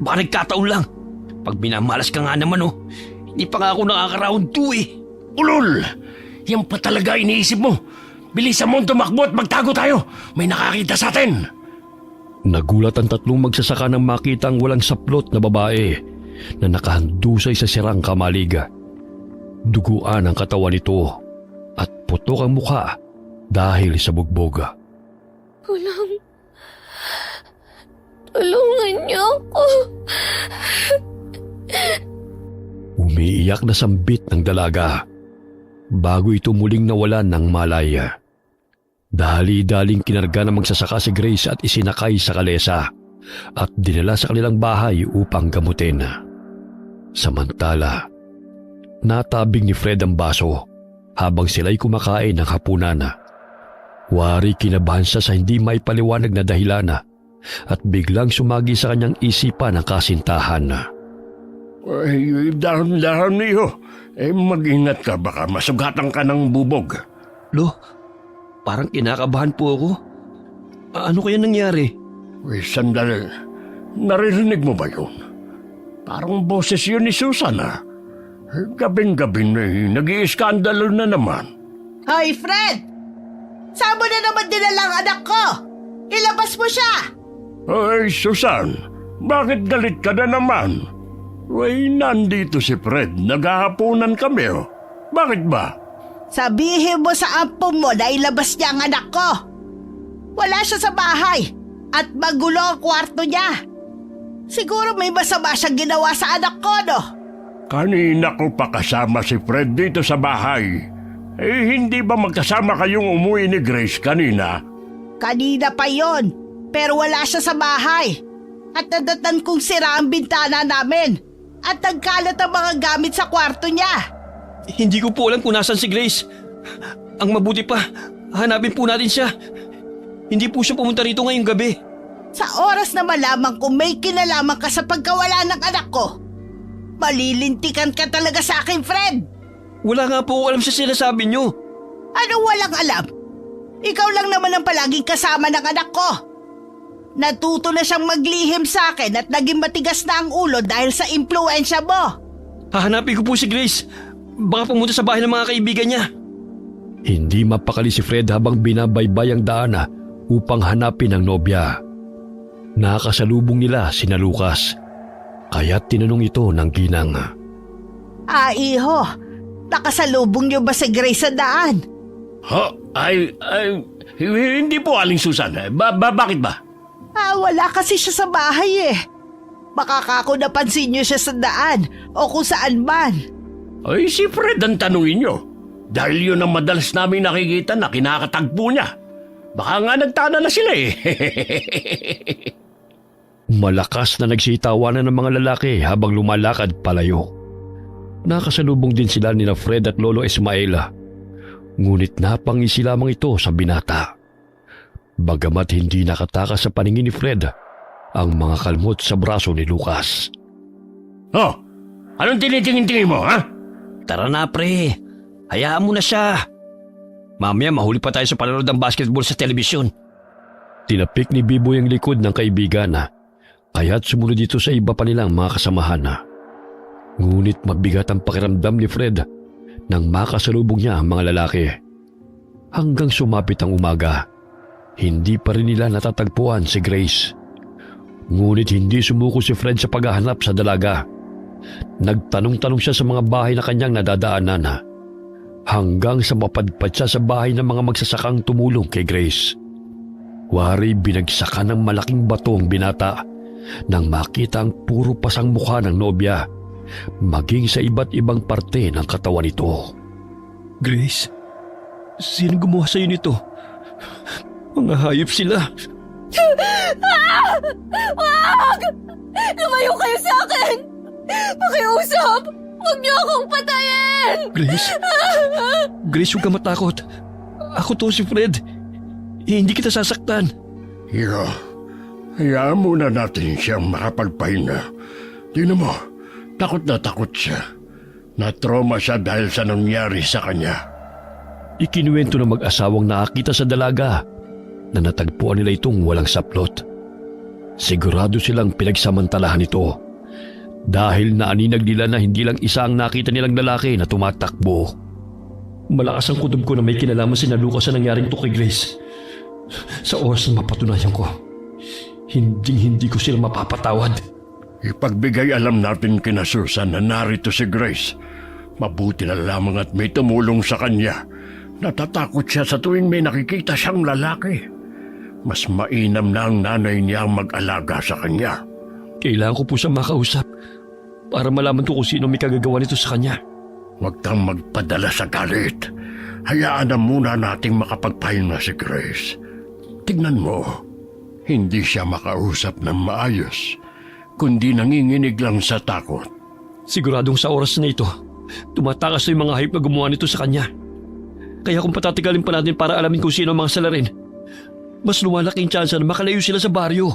Baka nagkataon lang. Pag binamalas ka nga naman hindi pa nga ako nakaka-round 2 eh. Ulol! Yan pa talaga iniisip mo. Bilisan mo tumakbo at magtago tayo. May nakakita sa atin. Nagulat ang tatlong magsasaka nang makita ang walang saplot na babae na nakahandusay sa sirang kamalig. Duguan ang katawan nito at putok ang mukha dahil sa bugbog. Tulungan niyo ako. Umiiyak na sambit ng dalaga bago ito muling nawalan ng malay. Dali-daling kinarga ng magsasaka si Grace at isinakay sa kalesa at dinala sa kanilang bahay upang gamutin. Samantala, natabing ni Fred ang baso habang sila'y kumakain ng hapunan. Wari kinabahan siya sa hindi maipaliwanag na dahilan at biglang sumagi sa kanyang isipan ang kasintahan. Ay, dahan-dahan niyo. Mag-ingat ka, baka masugatan ka ng bubog. Lo, parang kinakabahan po ako. Ano kaya nangyari? Sandali. Naririnig mo ba yun? Parang boses yun ni Susan, Gabing-gabi na nag-iiskandalo na naman. Hoy, Fred! Saan mo na naman dinala ang anak ko? Ilabas mo siya! Ay, Susan, bakit galit ka na naman? Ay, nandito si Fred. Naghahaponan kami, Bakit ba? Sabihin mo sa ampong mo na ilabas niya ang anak ko. Wala siya sa bahay at magulo ang kwarto niya. Siguro may masama siyang ginawa sa anak ko, no? Kanina ko pa kasama si Fred dito sa bahay. Hindi ba magkasama kayong umuwi ni Grace kanina? Kanina pa yon, pero wala siya sa bahay. At nadatan kong sira ang bintana namin at nagkalat ang mga gamit sa kwarto niya. Hindi ko po alam kung nasan si Grace. Ang mabuti pa, hanapin po natin siya. Hindi po siya pumunta rito ngayong gabi. Sa oras na malaman kung may kinalaman ka sa pagkawala ng anak ko, malilintikan ka talaga sa akin, Fred. Wala nga po alam sa sinasabi niyo. Ano walang alam? Ikaw lang naman ang palaging kasama ng anak ko. Natuto na siyang maglihim sa akin at naging matigas na ang ulo dahil sa impluensya mo. Hahanapin ko po si Grace. Baka pumunta sa bahay ng mga kaibigan niya. Hindi mapakali si Fred habang binabaybay ang daan upang hanapin ang nobya. Nakasalubong nila sina Lucas, kaya tinanong ito ng ginang. Iho, nakasalubong niyo ba si Grace sa daan? Hindi po, Aling Susan. Bakit ba? Wala kasi siya sa bahay eh. Baka kako napansin niyo siya sa daan o kung saan man. Ay, si Fred ang tanungin nyo. Dahil yun ang madalas namin nakikita na kinakatagpo niya. Baka nga nagtana na sila eh. Malakas na nagsitawanan ng mga lalaki habang lumalakad palayo. Nakasalubong din sila nina Fred at Lolo Ismaela. Ngunit napangisi lamang ito sa binata. Bagamat hindi nakatakas sa paningin ni Fred ang mga kalmot sa braso ni Lucas. Oh, anong tinitingin-tingin mo, ha? Tara na, pre. Hayaan mo na siya. Mamaya mahuli pa tayo sa panonood ng basketball sa telebisyon. Tinapik ni Biboy ang likod ng kaibigan kaya't sumunod dito sa iba pa nilang mga kasamahan. Ngunit mabigat ang pakiramdam ni Fred nang makasalubong niya ang mga lalaki. Hanggang sumapit ang umaga, hindi pa rin nila natatagpuan si Grace. Ngunit hindi sumuko si Fred sa paghahanap sa dalaga. Nagtanong-tanong siya sa mga bahay na kanyang nadadaanan hanggang sa mapadpad siya sa bahay ng mga magsasakang tumulong kay Grace. Wari binagsakan ng malaking bato ang binata nang makita ang puro pasang mukha ng nobya, maging sa iba't ibang parte ng katawan nito. Grace, sino gumawa sa'yo nito? Mga hayop sila. Wag! Lumayo kayo sa akin! Pakiusap! Huwag niyo akong patayin! Grace, huwag ka matakot. Ako to si Fred. Hindi kita sasaktan. Iyo, hayaan muna natin siyang makapagpahinga. Tingnan mo, takot na takot siya. Na-trauma siya dahil sa nangyari sa kanya. Ikinuwento ng mag-asawang nakakita sa dalaga na natagpuan nila itong walang saplot. Sigurado silang pinagsamantalahan ito dahil naaninag nila na hindi lang isa ang nakita nilang lalaki na tumatakbo. Malakas ang kutob ko na may kinalaman si Lucas sa nangyaring to kay Grace. Sa oras na mapatunayan ko, hindi ko sila mapapatawad. Ipagbigay alam natin kina Susan na narito si Grace. Mabuti na lamang at may tumulong sa kanya. Natatakot siya sa tuwing may nakikita siyang lalaki. Mas mainam na ang nanay niya ang mag-alaga sa kanya. Kailangan ko po siya makausap para malaman ko kung sino may kagagawa nito sa kanya. Huwag kang magpadala sa galit. Hayaan na muna nating makapagpahinga si Grace. Tignan mo, hindi siya makausap ng maayos, kundi nanginginig lang sa takot. Siguradong sa oras na ito, tumatakas na yung mga hayop na gumawa nito sa kanya. Kaya kung patatigalin pa natin para alamin kung sino ang mga salarin, mas lumalaking tsansa na makalayo sila sa baryo.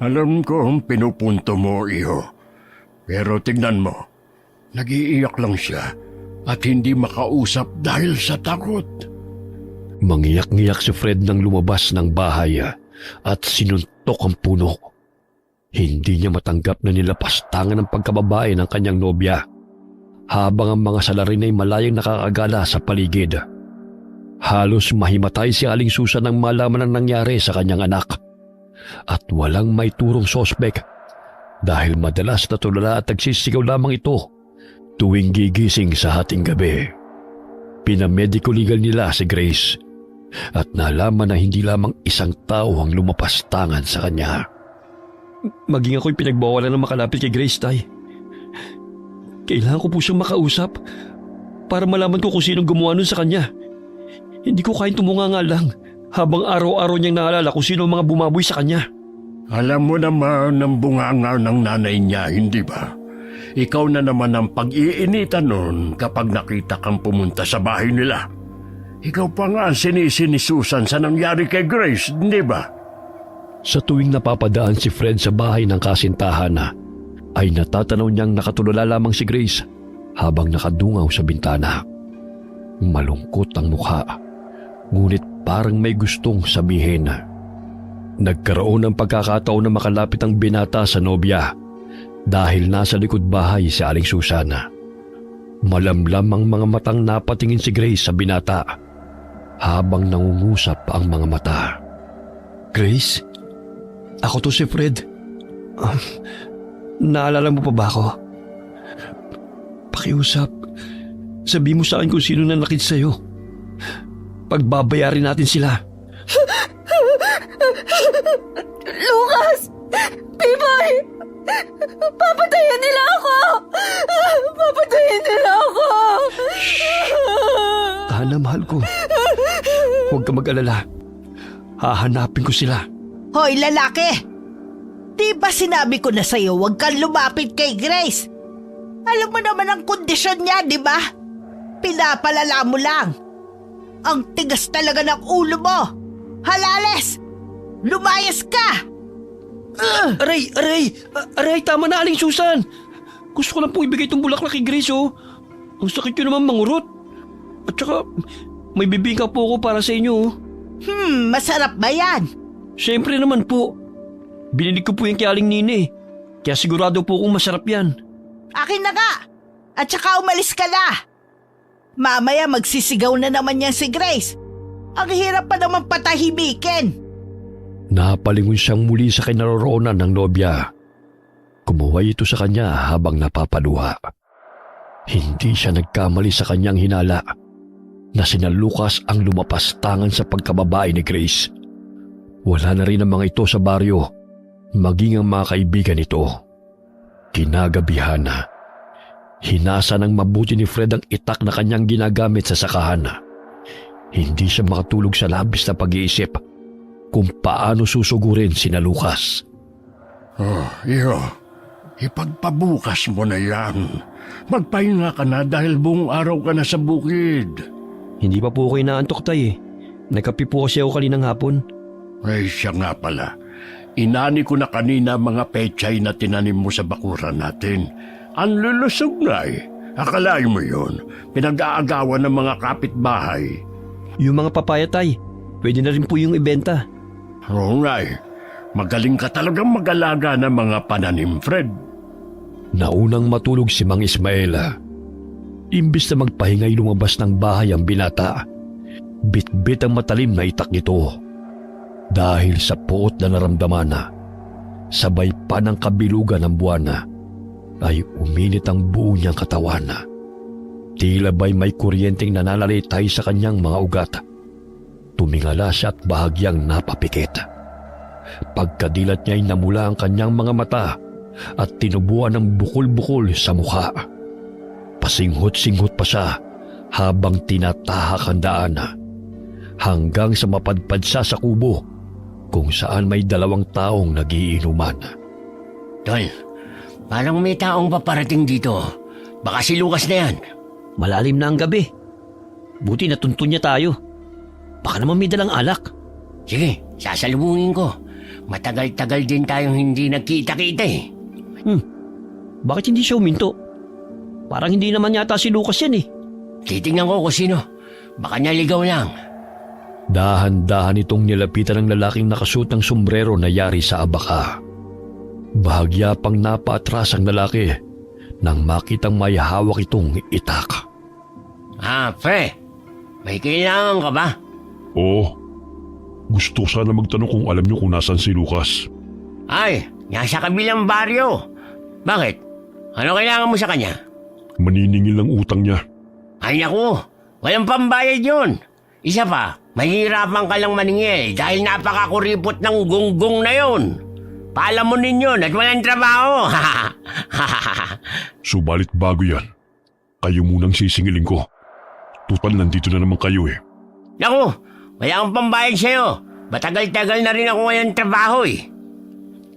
Alam ko ang pinupunto mo, iho. Pero tignan mo, nag-iiyak lang siya at hindi makausap dahil sa takot. Mangiyak-ngiyak si Fred nang lumabas ng bahay at sinuntok ang puno. Hindi niya matanggap na nilapastangan ng pagkababae ng kanyang nobya habang ang mga salarin ay malayang nakakagala sa paligid. Halos mahimatay si Aling Susan nang malaman ang nangyari sa kanyang anak. At walang may turong sospek dahil madalas na tulala at nagsisigaw lamang ito tuwing gigising sa hating gabi. Pinamedico legal nila si Grace at nalaman na hindi lamang isang tao ang lumapastangan sa kanya. Maging ako'y pinagbawalan ng makalapit kay Grace, Tay. Kailangan ko po siyang makausap para malaman ko kung sinong gumawa nun sa kanya. Hindi ko kayang tumunganga lang habang araw-araw niyang naalala kung sino ang mga bumaboy sa kanya. Alam mo naman ang bunganga ng nanay niya, hindi ba? Ikaw na naman ang pag-iinitan nun kapag nakita kang pumunta sa bahay nila. Ikaw pa nga ang sinisi ni Susan sa nangyari kay Grace, hindi ba? Sa tuwing napapadaan si Fred sa bahay ng kasintahan ay natatanaw niyang nakatulala lamang si Grace habang nakadungaw sa bintana. Malungkot ang mukha, ngunit parang may gustong sabihin. Nagkaroon ng pagkakataon na makalapit ang binata sa nobya dahil nasa likod bahay si Aling Susan. Malamlam ang mga matang napatingin si Grace sa binata habang nangungusap ang mga mata. Grace? Ako to si Fred. Naalala mo pa ba ako? Pakiusap. Sabi mo sa akin kung sino nanakit sa'yo. Pagbabayarin natin sila. Lucas! Piboy! Papatayin nila ako! Papatayin nila ako! Hana, mahal ko. Huwag ka mag-alala. Hahanapin ko sila. Hoy, lalaki! Di ba sinabi ko na sa'yo huwag kang lumapit kay Grace? Alam mo naman ang kondisyon niya, di ba? Pinapalala mo lang. Ang tigas talaga ng ulo mo. Halales! Lumayas ka! Aray, tama na, Aling Susan. Gusto ko lang po ibigay itong bulaklak kay Grace, oh. Ang sakit yun naman mangurot. At saka, may bibingka po ako para sa inyo, oh. Masarap ba yan? Siyempre naman po. Binili ko po yung kay Aling Nine. Kaya sigurado po kung masarap yan. Akin na nga! At saka umalis ka na! Mamaya magsisigaw na naman yan si Grace. Ang hirap pa naman patahimikin. Napalingon siyang muli sa kinaroroonan ng nobya. Kumuha ito sa kanya habang napapaluha. Hindi siya nagkamali sa kanyang hinala na sina Lucas ang lumapastangan sa pagkababae ni Grace. Wala na rin ang mga ito sa baryo, maging ang mga kaibigan nito. Kinagabihan na. Hinasa ng mabuti ni Fred ang itak na kanyang ginagamit sa sakahan. Hindi siya makatulog sa labis na pag-iisip kung paano susugurin sina Lucas. Iyo, ipagpabukas mo na yan. Magpahinga ka na dahil buong araw ka na sa bukid. Hindi pa po ako inaantok, tay, eh. Nagkape po kasi ako kaninang hapon. Ay, siya nga pala. Inani ko na kanina mga pechay na tinanim mo sa bakuran natin. Ang lulusog na eh. Akalain mo yun. Pinag-aagawan ng mga kapitbahay. Yung mga papaya, tay, pwede na rin po yung ibenta. Oo nga eh. Magaling ka talagang mag-alaga ng mga pananim, Fred. Naunang matulog si Mang Ismaela. Imbis na magpahingay lumabas ng bahay ang binata, bit-bit ang matalim na itak nito. Dahil sa puot na naramdaman na, sabay pa ng kabilugan ng buwana, ay uminit ang buo niyang katawan. Tila ba'y may kuryenteng nananalitay sa kanyang mga ugat. Tumingala siya at bahagyang napapikit. Pagkadilat niya'y namula ang kanyang mga mata at tinubuan ng bukol-bukol sa mukha. Pasinghot-singhot pa siya habang tinatahak ang daan hanggang sa mapadpad siya sa kubo kung saan may 2 taong nagiinuman. Tol, parang may taong paparating dito. Baka si Lucas na yan. Malalim na ang gabi. Buti natuntun niya tayo. Baka naman may dalang alak. Sige, sasalubungin ko. Matagal-tagal din tayong hindi nagkita-kita eh. Bakit hindi siya uminto? Parang hindi naman yata si Lucas yan eh. Titingnan ko kung sino. Baka naligaw lang. Dahan-dahan itong nilapitan ng lalaking nakasuot ng sombrero na yari sa abaka. Bahagya pang napaatras ang lalaki nang makitang may hawak itong itak. Pre. May kailangan ka ba? Oo. Gusto ko sana magtanong kung alam niyo kung nasan si Lucas. Ay, nasa kabilang baryo. Bakit? Ano kailangan mo sa kanya? Maniningil ng utang niya. Ay naku, walang pambayad yun. Isa pa, mahirapan ka lang maningil dahil napakakuripot ng gunggong na yun. Palamunin yun at walang trabaho. Subalit bago yan, kayo munang sisingilin ko. Tutal nandito na naman kayo eh. Naku, wala akong pambayad sa'yo. Matagal-tagal na rin ako ngayon trabaho eh.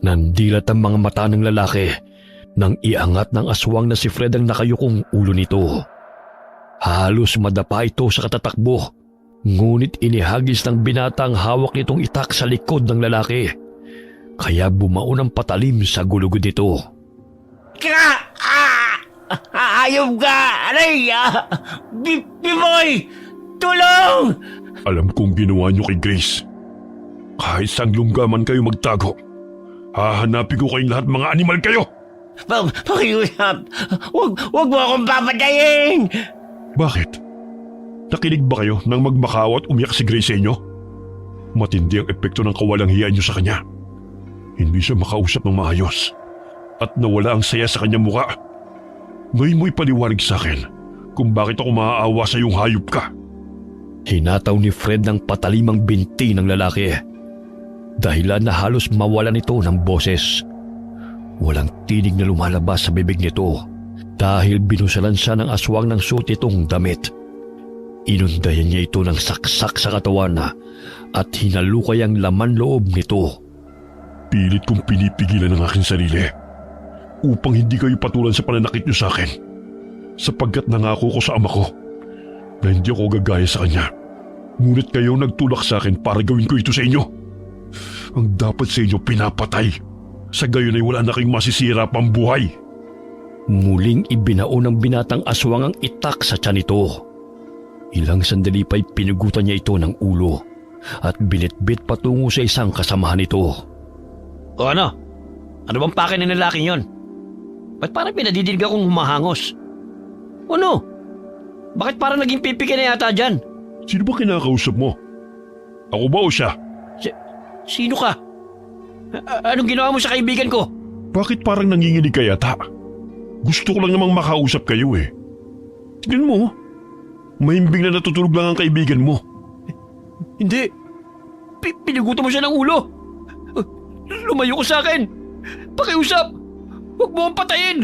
Nandilat ang mga mata ng lalaki nang iangat ng aswang na si Fred ang nakayukong ulo nito. Halos madapa ito sa katatakbo, ngunit inihagis ng binata ang hawak nitong itak sa likod ng lalaki. Kaya bumaon ang patalim sa gulugod nito. Ayop ka! Aray! Biboy! Tulong! Alam kong ginawa niyo kay Grace. Kahit saan lunggaman kayo magtago, hahanapin ko kayong lahat mga animal kayo! Pakiusap! Huwag mo akong papatayin! Bakit? Nakinig ba kayo nang magmakawa at umiyak si Grace sa inyo? Matindi ang epekto ng kawalang hiya niyo sa kanya. Hindi siya makausap ng maayos at nawala ang saya sa kanyang muka. Ngayon mo ipaliwanag sa akin kung bakit ako maaawa sa iyong hayop ka. Hinataw ni Fred ng patalimang binti ng lalaki. Dahilan na halos mawalan ito ng boses. Walang tinig na lumalabas sa bibig nito dahil binusalan siya ng aswang ng suot itong damit. Inundayan niya ito ng saksak sa katawan at hinalukay ang laman loob nito. Pilit kong pinipigilan ang aking sarili upang hindi kayo patulan sa pananakit niyo sa akin, sapagkat nangako ko sa ama ko na hindi ako gagaya sa kanya. Ngunit kayo nagtulak sa akin para gawin ko ito sa inyo. Ang dapat sa inyo pinapatay. Sa gayon ay wala na kayong masisira pang buhay. Muling ibinao ng binatang aswang ang itak sa tiyan nito. Ilang sandali pa'y pinugutan niya ito ng ulo at binitbit patungo sa isang kasamahan nito. O ano? Ano bang pake ng lalaking yon? Ba't parang pinadidinig akong humahangos? Ano? Bakit parang naging pipiki na yata dyan? Sino ba kinakausap mo? Ako ba o siya? Sino ka? Anong ginawa mo sa kaibigan ko? Bakit parang nanginginig ka yata? Gusto ko lang namang makausap kayo eh. Tignan mo, mahimbing na natutulog lang ang kaibigan mo. Hindi. Pinugutan mo siya ng ulo. Lumayo ko sa akin. Pakiusap. Huwag mo akong patayin.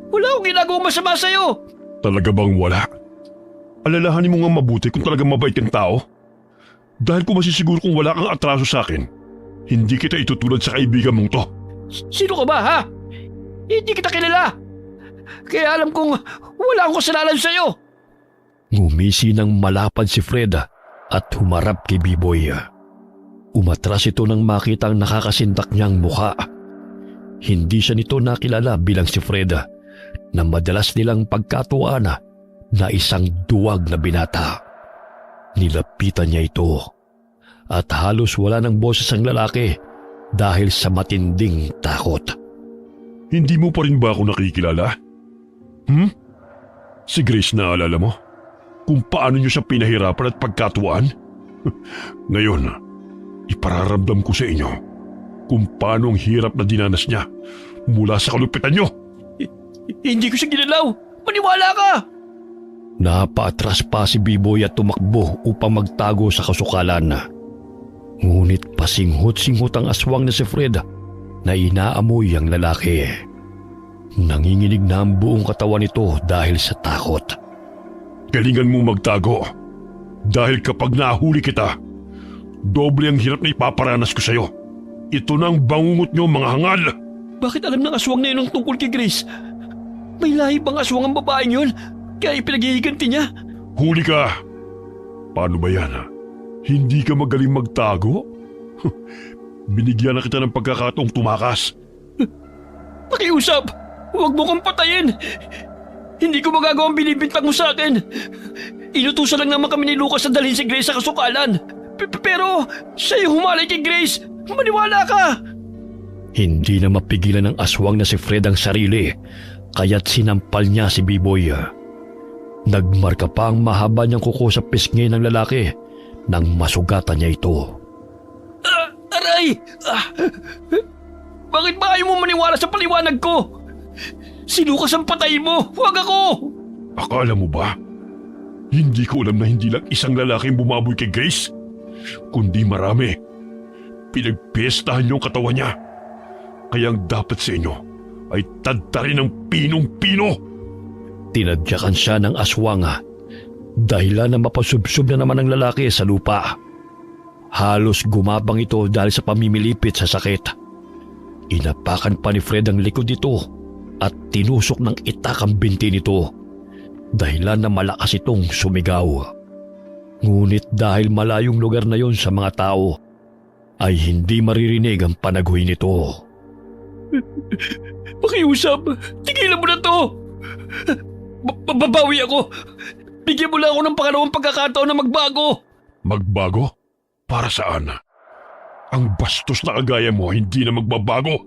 Wala akong ginagawang masama sa'yo. Talaga bang wala? Alalahanin mo nga mabuti kung talagang mabait kang tao. Dahil kung masisiguro kung wala kang atraso sa akin, hindi kita itutulad sa kaibigan mong to. Sino ka ba, ha? Hindi kita kilala. Kaya alam kong wala akong kasalanan sa'yo. Ngumisi ng malapad si Fred at humarap kay B-Boy. Umatras ito nang makita ang nakakasindak niyang mukha. Hindi siya nito nakilala bilang si Fred na madalas nilang pagkatuwaan na isang duwag na binata. Nilapitan niya ito at halos wala ng boses ang lalaki dahil sa matinding takot. Hindi mo pa rin ba ako nakikilala? Si Grace na alala mo? Kung paano niyo siya pinahirapan at pagkatuwaan? Ngayon, ipararamdam ko sa inyo kung paano ang hirap na dinanas niya mula sa kalupitan niyo. Hindi ko siya ginalaw. Maniwala ka! Napaatras pa si B-Boy at tumakbo upang magtago sa kasukalan. Ngunit pasinghot-singhot ang aswang na si Fred na inaamoy ang lalaki. Nanginginig na ang buong katawan nito dahil sa takot. Galingan mo magtago dahil kapag nahuli kita, doble ang hirap na ipaparanas ko sa'yo. Ito na ang bangungot niyo, mga hangal! Bakit alam ng aswang na yun ang tungkol kay Grace? May lahi bang aswang ang babaeng yun? Kaya ipinaghihiganti niya? Huli ka! Paano ba yan, ha? Hindi ka magaling magtago? Binigyan na kita ng pagkakataong tumakas. Pakiusap! Huwag mo kong patayin! Hindi ko magagawa ang binibintang mo sa akin! Inutusan lang naman kami ni Lucas na dalhin si Grace sa kasukalan. Pero siya yung humalay kay Grace! Maniwala ka! Hindi na mapigilan ng aswang na si Fred ang sarili, kaya't sinampal niya si B-Boy. Nagmarka pa ang mahaba niyang kuko sa pisngi ng lalaki nang masugatan niya ito. Aray! Bakit ba ayaw mo maniwala sa paliwanag ko? Si Lucas ang patayin mo, huwag ako! Akala mo ba? Hindi ko alam na hindi lang isang lalaking bumaboy kay Grace, kundi marami. Pinagpiestahan niyo ang katawan niya. Kaya ang dapat sa inyo ay tadtarin ng pinong-pino. Tinadyakan siya ng aswang dahilan na mapasubsob na naman ang lalaki sa lupa. Halos gumabang ito dahil sa pamimilipit sa sakit. Inapakan pa ni Fred ang likod nito at tinusok ng itak ang binti nito dahilan na malakas itong sumigaw. Ngunit dahil malayong lugar na yon sa mga tao, ay hindi maririnig ang panaguhin nito. Pakiusap, tigilan mo na to! Babawi ako! Bigyan mo lang ako ng pangalawang pagkakataon na magbago! Magbago? Para saan? Ang bastos na kagaya mo hindi na magbabago.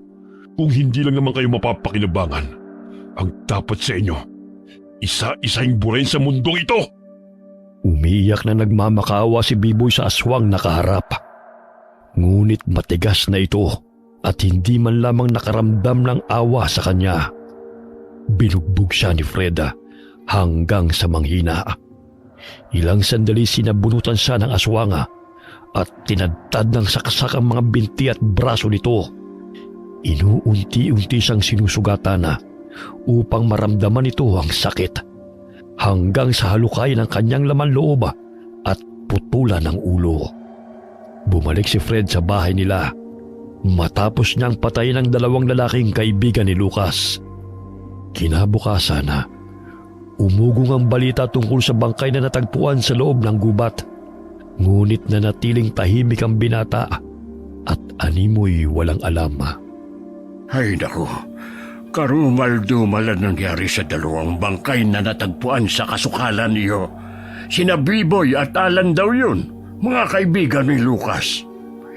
Kung hindi lang naman kayo mapapakinabangan, ang dapat sa inyo, isa-isahing burahin sa mundong ito. Umiiyak na nagmamakaawa si Biboy sa aswang nakaharap. Ngunit matigas na ito at hindi man lamang nakaramdam ng awa sa kanya. Binugbog siya ni Freda hanggang sa manghina. Ilang sandali sinabunutan siya ng aswanga at tinadtad ng saksak ang mga binti at braso nito. Inuunti-unti siyang sinusugatan upang maramdaman ito ang sakit hanggang sa halukay ng kanyang laman loob at putulan ng ulo. Bumalik si Fred sa bahay nila matapos niyang patayin ang 2 lalaking kaibigan ni Lucas. Kinabukasan, umugong ang balita tungkol sa bangkay na natagpuan sa loob ng gubat. Ngunit nanatiling tahimik ang binata at animoy walang alam. Ay naku, karumal-dumal ang nangyari sa 2 bangkay na natagpuan sa kasukalan niyo. Sina Biboy at Alan daw yun, mga kaibigan ni Lucas.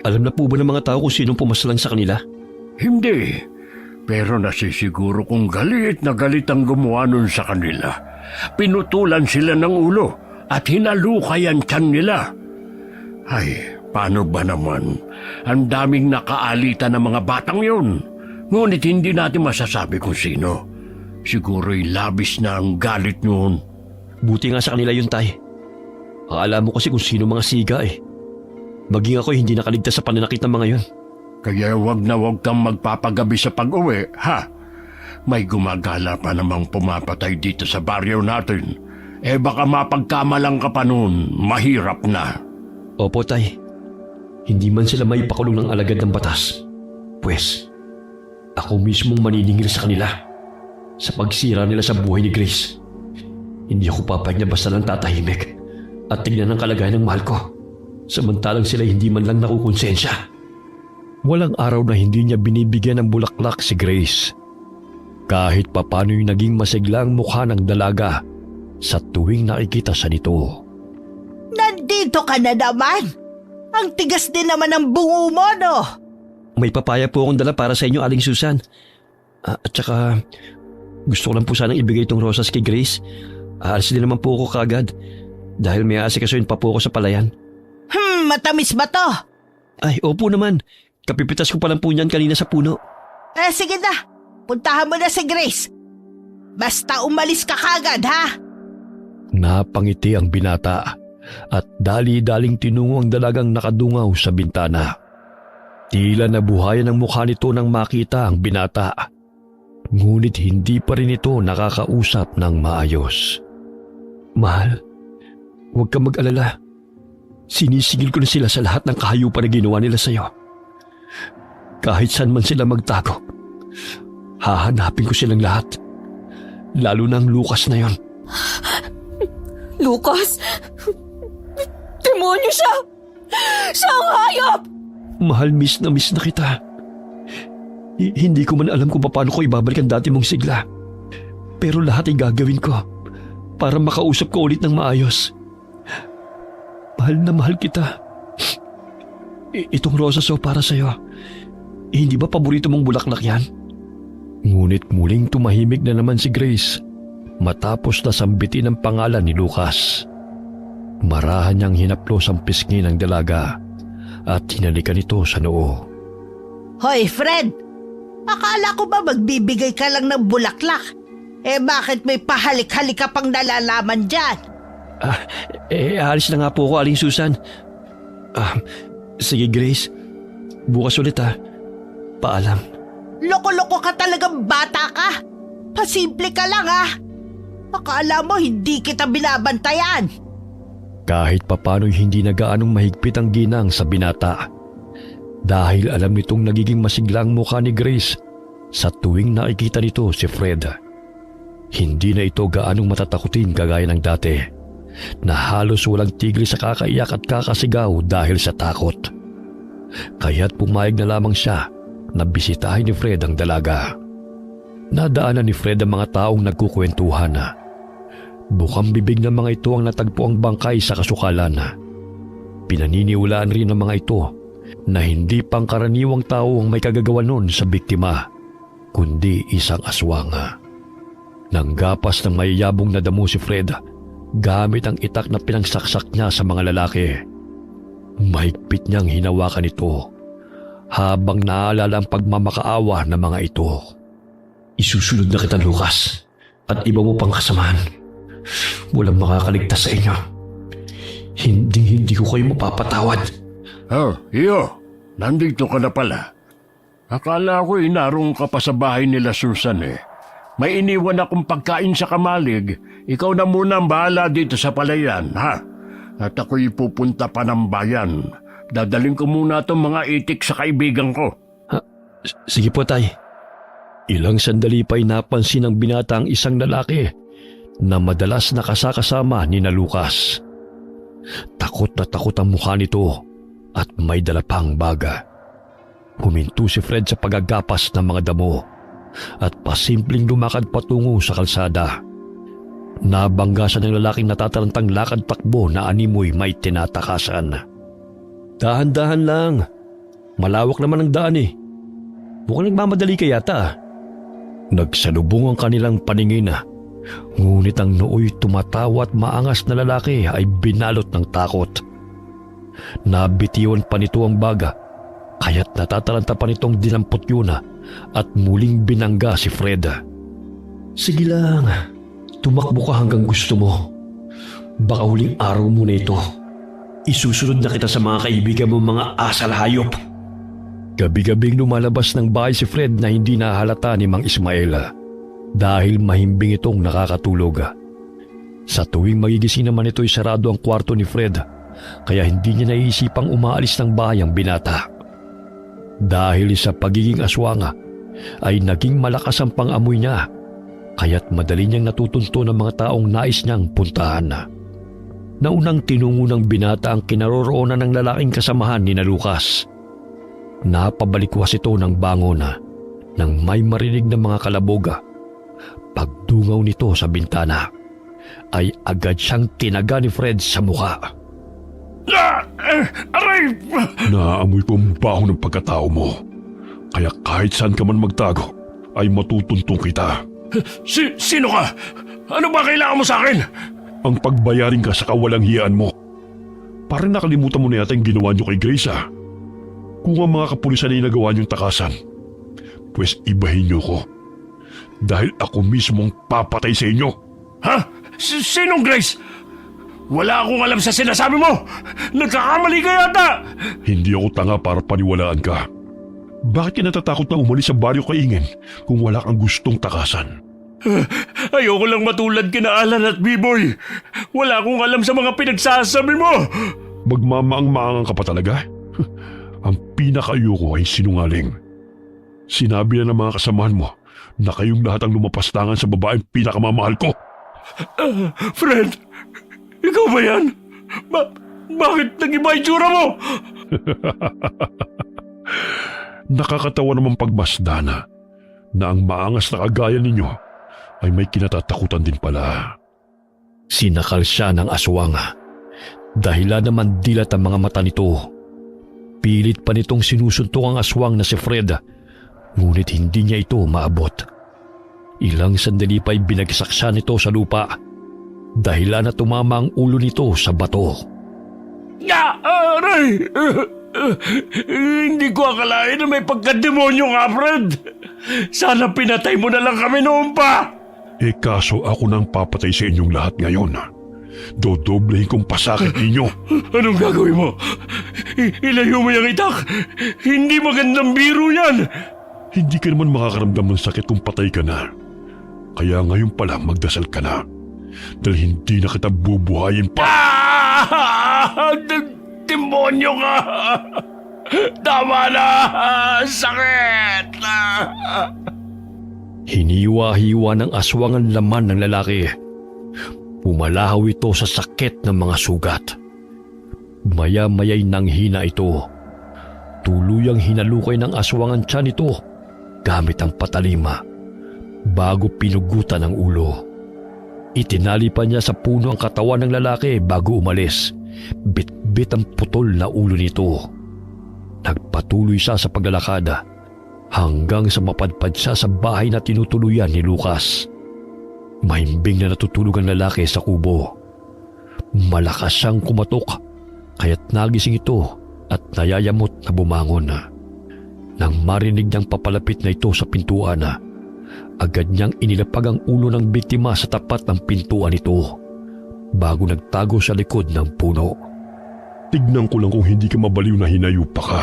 Alam na po ba ng mga tao kung sinong pumaslang sa kanila? Hindi, pero nasisiguro kung galit na galit ang gumawa nun sa kanila. Pinutulan sila ng ulo at hinalukay ang tiyan nila. Ay, paano ba naman? Ang daming nakaalitan ng mga batang yun. Ngunit hindi natin masasabi kung sino. Siguro'y labis na ang galit noon. Buti nga sa kanila yun, Tay. Akala mo kasi kung sino mga siga eh. Maging ako hindi nakaligtas sa pananakit ng mga yun. Kaya wag na wag kang magpapagabi sa pag-uwi, ha? May gumagala pa namang pumapatay dito sa baryo natin. Eh baka mapagkamalang ka pa noon, mahirap na. Opo, Tay. Hindi man sila may pakulong ng alagad ng batas. Pwes, ako mismong maniningil sa kanila sa pagsira nila sa buhay ni Grace. Hindi ako papayag na basta lang tatahimik at tignan ang kalagayan ng mahal ko. Samantalang sila hindi man lang nakukonsensya. Walang araw na hindi niya binibigyan ng bulaklak si Grace. Kahit papano'y naging masiglang mukha ng dalaga sa tuwing nakikita siya nito. Nandito ka na naman! Ang tigas din naman ng bungo mo, no? May papaya po akong dala para sa inyo, Aling Susan. At saka, gusto ko lang po sanang ibigay itong rosas kay Grace. Aalis din naman po ako kagad dahil may aasikasuhin pa po ako sa palayan. Matamis ba to? Ay, opo naman. Kapipitas ko pa lang po niyan kanina sa puno. Sige na. Puntahan mo na si Grace. Basta umalis ka kagad, ha? Napangiti ang binata at dali-daling tinungo ang dalagang nakadungaw sa bintana. Tila nabuhayan ang mukha nito nang makita ang binata. Ngunit hindi pa rin ito nakakausap ng maayos. Mahal, huwag kang mag-alala. Sinisigil ko na sila sa lahat ng kahayupan na ginawa nila sa'yo. Kahit saan man sila magtago, hahanapin ko silang lahat. Lalo na ang Lucas na yon. Lucas? Demonyo siya! Siya ang hayop! Mahal, miss na kita. Hindi ko man alam kung paano ko ibabalik ang dati mong sigla. Pero lahat ay gagawin ko para makausap ko ulit ng maayos. Mahal na mahal kita. Itong rosas para sa'yo. Hindi ba paborito mong bulaklak yan? Ngunit muling tumahimik na naman si Grace matapos na sambitin ang pangalan ni Lucas. Marahan niyang hinaplos ang pisngi ng dalaga at hinalikan ito sa noo. Hoy, Fred! Akala ko ba magbibigay ka lang ng bulaklak? Bakit may pahalik-halik ka pang nalalaman dyan? Alis na nga po ako, Aling Susan. Sige, Grace. Bukas ulit, ha. Paalam. Loko-loko ka talagang bata ka. Pasimple ka lang, ha. Akala mo hindi kita binabantayan. Kahit papano'y hindi na gaanong mahigpit ang ginang sa binata. Dahil alam nitong nagiging masiglang mukha ni Grace sa tuwing nakikita nito si Fred. Hindi na ito gaanong matatakutin kagaya ng dati, na halos walang tigil sa kakaiyak at kakasigaw dahil sa takot. Kaya't pumayag na lamang siya na bisitahin ni Fred ang dalaga. Nadaanan ni Fred ang mga taong nagkukwentuhan. Bukang bibig ng mga ito ang natagpo ang bangkay sa kasukalan. Pinaniniwalaan rin ng mga ito na hindi pangkaraniwang tao ang may kagagawa nun sa biktima, kundi isang aswang. Nang gapas ng mayayabong na damo si Fred gamit ang itak na pinangsaksak niya sa mga lalaki. Mahigpit niyang hinawakan ito habang naalala ang pagmamakaawa ng mga ito. Isusunod na kita, Lucas, at iba mo pang kasamahan. Walang makakaligtas sa inyo. Hindi ko kayo mapapatawad. Oh, iyo, nandito ka na pala. Akala ko naroon ka pa sa bahay nila Susan eh. May iniwan akong pagkain sa kamalig. Ikaw na muna ang bahala dito sa palayan, ha? At ako'y pupunta pa ng bayan. Dadaling ko muna itong mga itik sa kaibigan ko. Sige po, tay. Ilang sandali pa'y napansin ng binata ang isang lalaki na madalas nakasakasama ni na Lucas. Takot na takot ang mukha nito at may dala pang baga. Huminto si Fred sa pagagapas ng mga damo at pasimpleng lumakad patungo sa kalsada. Nabangga siya ng lalaking natatarantang lakad takbo na animoy may tinatakasan. Dahan-dahan lang. Malawak naman ang daan eh. Mukhang nagmamadali ka yata. Nagsalubong ang kanilang paningin. Ngunit ang nooy tumatawa at maangas na lalaki ay binalot ng takot. Nabitiwan pa nito ang baga, kaya't natataranta pa nitong dinampot yun at muling binangga si Fred. Sige lang, tumakbo ka hanggang gusto mo. Baka huling araw mo na ito. Isusunod na kita sa mga kaibigan mo, mga asal hayop. Gabi-gabing lumalabas ng bahay si Fred na hindi nahalata ni Mang Ismael dahil mahimbing itong nakakatulog. Sa tuwing magigising naman ito'y sarado ang kwarto ni Fred, kaya hindi niya naiisipang umaalis ng bahay ang binata. Dahil sa pagiging aswanga ay naging malakas ang pangamoy niya, kaya't madali niyang natutunto ng mga taong nais niyang puntahan. Naunang tinungo ng binata ang kinaroroonan ng lalaking kasamahan ni na Lucas. Napabalikwas ito ng bangon nang may marinig ng mga kalaboga. Pagdungaw nito sa bintana ay agad siyang tinaga ni Fred sa mukha. Aray! Naaamoy ko ang baho ng pagkatao mo. Kaya kahit saan ka man magtago, ay matutuntong kita. Sino ka? Ano ba kailangan mo sa akin? Ang pagbayarin ka sa kawalang hiyaan mo. Parang nakalimutan mo na yata yung ginawa niyo kay Grace, ha? Kung ang mga kapulisan ay nagawa niyong takasan, pues ibahin niyo ko. Dahil ako mismo ang papatay sa inyo. Ha? Sinong Grace? Wala akong alam sa sinasabi mo! Nagkakamali ka yata! Hindi ako tanga para paniwalaan ka. Bakit ka natatakot na umalis sa baryo Kaingin kung wala kang gustong takasan? Ayoko lang matulad kina Alan at B-Boy. Wala akong alam sa mga pinagsasabi mo. Magmamaang-maangan ka pa talaga? Ang pinaka-ayoko ay sinungaling. Sinabi na ng mga kasamahan mo na kayong lahat ang lumapastangan sa babaeng pinakamamahal ko. Fred, ikaw ba yan? Bakit nag-iba itsura mo? Nakakatawa naman pagmasdana na ang maangas na kagaya ninyo ay may kinatatakutan din pala. Sinakal siya ng aswang. Dahilan naman dilat ang mga mata nito. Pilit pa nitong sinusuntok ang aswang na si Fred, ngunit hindi niya ito maabot. Ilang sandali pa'y binagsak siya nito sa lupa. Dahilan na tumama ang ulo nito sa bato. Aray! Hindi ko akalain na may pagkademonyo nga, Fred. Sana pinatay mo na lang kami noon pa. Kaso ako nang papatay sa inyong lahat ngayon. Dodoblehin kong pasakit ninyo. Anong gagawin mo? Ilayo mo yung itak. Hindi magandang biro yan. Hindi ka naman makakaramdam ng sakit kung patay ka na. Kaya ngayon pala magdasal ka na. Dahil hindi na kita bubuhayin pa. Demonyo ka! Tama na! Sakit! Hiniwa-hiwa ng aswang ang laman ng lalaki. Pumalahaw ito sa sakit ng mga sugat. Maya-maya'y nanghina ito. Tuluyang hinalukay ng aswang ang tiyan nito gamit ang patalima bago pinugutan ang ulo. Itinali pa niya sa puno ang katawan ng lalaki bago umalis. Bit-bit ang putol na ulo nito. Nagpatuloy siya sa paglalakad hanggang sa mapadpad siya sa bahay na tinutuluyan ni Lucas. Mahimbing na natutulog ang lalaki sa kubo. Malakas siyang kumatok, kaya't nagising ito at nayayamot na bumangon. Nang marinig niyang papalapit na ito sa pintuan, agad niyang inilapag ang ulo ng biktima sa tapat ng pintuan ito bago nagtago sa likod ng puno. Tignan ko lang kung hindi ka mabaliw na hinayupa ka.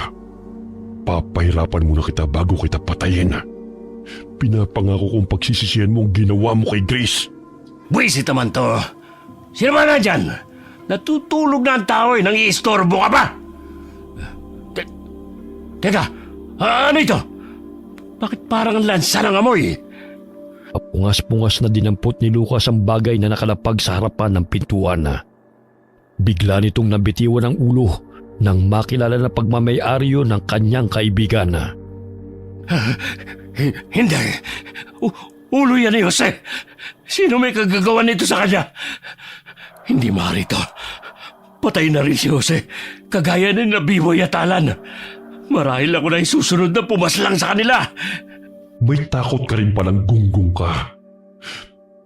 Papahirapan muna kita bago kita patayin. Pinapangako kong pagsisisihan mo ang ginawa mo kay Grace. Buwisit naman to. Sino ba na dyan? Natutulog na ang tao nang iistorbo ka ba? Teka, ano ito? Bakit parang lansa ng amoy? Pungas-pungas na dinampot ni Lucas ang bagay na nakalapag sa harapan ng pintuan. Bigla nitong nabitiwan ang ulo nang makilala na pagmamay-ari yun ng kanyang kaibigan. Hindi. Ulo yan ni Jose. Sino may kagagawa nito sa kanya? Hindi maaari ito. Patay na rin si Jose. Kagaya na Biboy at Alan. Marahil ako na isusunod na pumaslang sa kanila. May takot ka rin palang gunggong ka.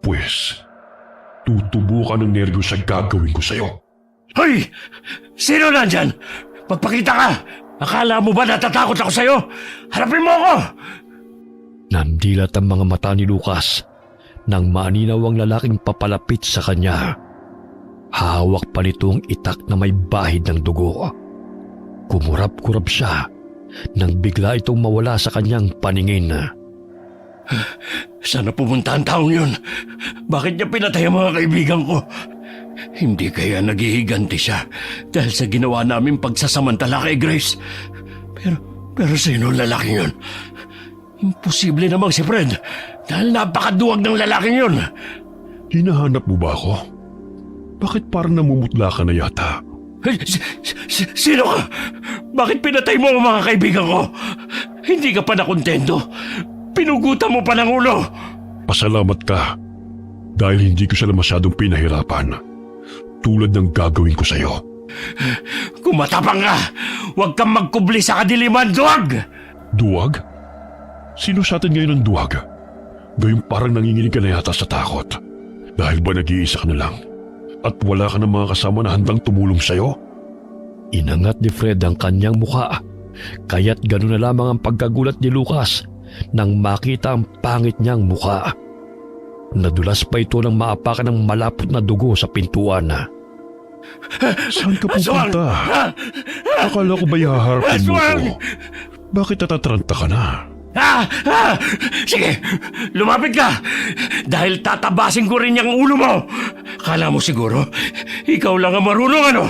Pues, tutubukan ng nervyos sa gagawin ko sa'yo. Hoy! Sino nandyan? Magpakita ka! Akala mo ba natatakot ako sa'yo? Harapin mo ako! Nandilat ang mga mata ni Lucas nang maninaw ang lalaking papalapit sa kanya. Hawak pa nito ang itak na may bahid ng dugo. Kumurap-kurap siya nang bigla itong mawala sa kanyang paningin. Sana pumunta ang taong yun? Bakit niya pinatay ang mga kaibigan ko? Hindi kaya naghihiganti siya dahil sa ginawa namin pagsasamantala kay Grace. Pero sino ang lalaking yun? Imposible namang si Fred dahil napakaduwag ng lalaking yun. Hinahanap mo ba ako? Bakit parang namumutla ka na yata? Sino ka? Bakit pinatay mo ang mga kaibigan ko? Hindi ka pa nakontento. Pinugutan mo pa ng ulo. Pasalamat ka dahil hindi ko sila masyadong pinahirapan tulad ng gagawin ko sa'yo. Kung matapang ka, huwag kang magkubli sa kadiliman, duwag! Duwag? Sino sa atin ngayon ang duwag? Gayong parang nanginginig ka na yata sa takot. Dahil ba nag-iisa ka na lang? At wala ka ng mga kasama na handang tumulong sa'yo? Inangat ni Fred ang kanyang mukha, kaya't gano'n na lamang ang pagkagulat ni Lucas nang makita ang pangit niyang mukha. Nadulas pa ito nang maapakan ng malapot na dugo sa pintuan. Saan ka pupunta? Akala ko ba ihaharapin mo ko? Bakit natatranta ka na? Sige, lumapit ka! Dahil tatabasin ko rin yung ulo mo! Kala mo siguro, ikaw lang ang marunong ano?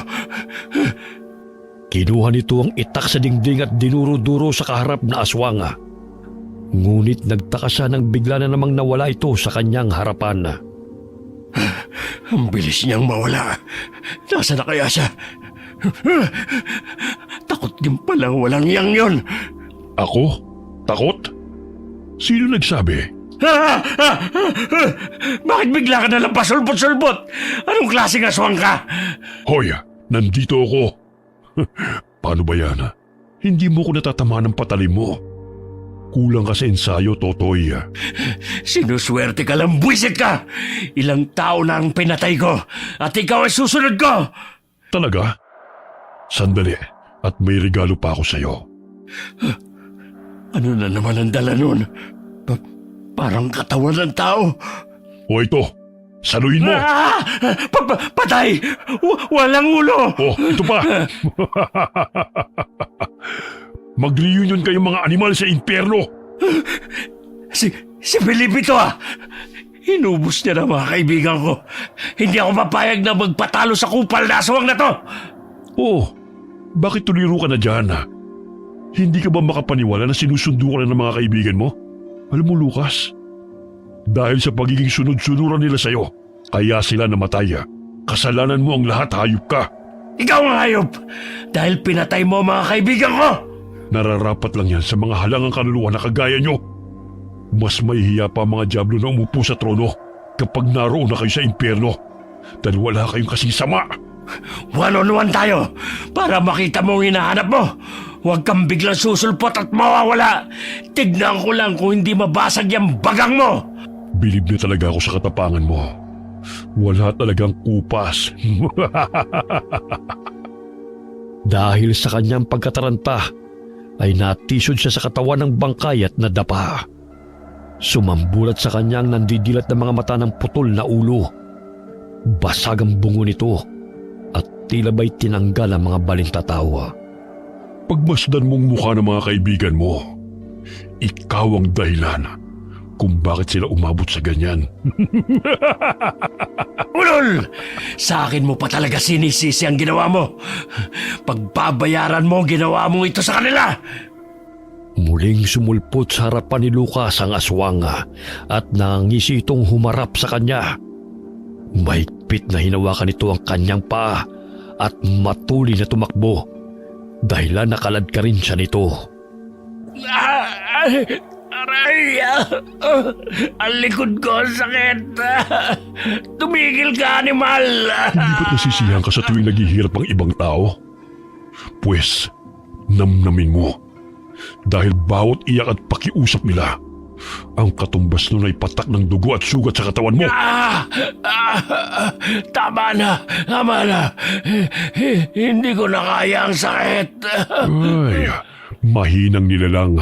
Kinuha nito ang itak sa dingding at dinuro-duro sa kaharap na aswang. Ngunit nagtaka siya nang bigla na namang nawala ito sa kanyang harapan. Ang bilis niyang mawala. Nasaan na kaya siya? Takot din palang walang yang yon. Ako? Takot? Sino nagsabi? Bakit bigla ka nalang pasulbot-sulbot? Anong klaseng aswang ka? Hoy, nandito ako. Paano ba yan? Hindi mo ko natatamaan ng patalim mo. Kulang ka sa ensayo, Totoy. Sinuswerte ka lang, buwisit ka! Ilang tao na ang pinatay ko at ikaw ay susunod ko! Talaga? Sandali, at may regalo pa ako sa'yo. Ano na naman ang dala nun? Parang katawan ng tao. O ito, saluhin mo! Patay! Walang ulo! Oh, ito pa! Mag-reunion kayong mga animal sa impyerno! Si Felipe ito Inubos niya na mga kaibigan ko. Hindi ako mapayag na magpatalo sa kupal na aswang na to! Oh, bakit tuliro ka na dyan? Hindi ka ba makapaniwala na sinusundo ka na ng mga kaibigan mo? Alam mo, Lucas, dahil sa pagiging sunod-sunuran nila sa'yo, kaya sila namatay. Kasalanan mo ang lahat, hayop ka! Ikaw ang hayop! Dahil pinatay mo ang mga kaibigan ko! Nararapat lang yan sa mga halangang kaluluwa na kagaya nyo. Mas mahihiya pa ang mga dyablo na umupo sa trono kapag naroon na kayo sa impyerno dahil wala kayong kasing sama. One-on-one tayo para makita mo ang hinahanap mo. Huwag kang biglang susulpot at mawawala. Tignan ko lang kung hindi mabasag yung bagang mo. Bilib na talaga ako sa katapangan mo. Wala talagang kupas. Dahil sa kanyang pagkataranta, ay natisod siya sa katawan ng bangkay at nadapa. Sumambulat sa kanyang nandidilat na mga mata ng putol na ulo. Basag ang bungo nito at tila ba'y tinanggal ang mga balintatawa. Pagmasdan mong mukha ng mga kaibigan mo, ikaw ang dahilan kung bakit sila umabot sa ganyan. Ulol! Sa akin mo pa talaga sinisisi ang ginawa mo. Pagbabayaran mo ang ginawa mo ito sa kanila. Muling sumulpot sa harapan ni Lucas ang aswang at nangisi itong humarap sa kanya. Mahigpit na hinawakan nito ang kanyang paa at matuloy na tumakbo. Dahilan nakalad ka rin siya nito. Aray! Ang likod ko ang sakit. Tumigil ka, animal! Hindi ba't nasisiyahan ka sa tuwing naghihirap ang ibang tao? Pwes, namnamin mo. Dahil bawat iyak at pakiusap nila, ang katumbas nun ay patak ng dugo at sugat sa katawan mo. Tama na! Hindi ko na kaya ang sakit. Ay, mahinang nilalang.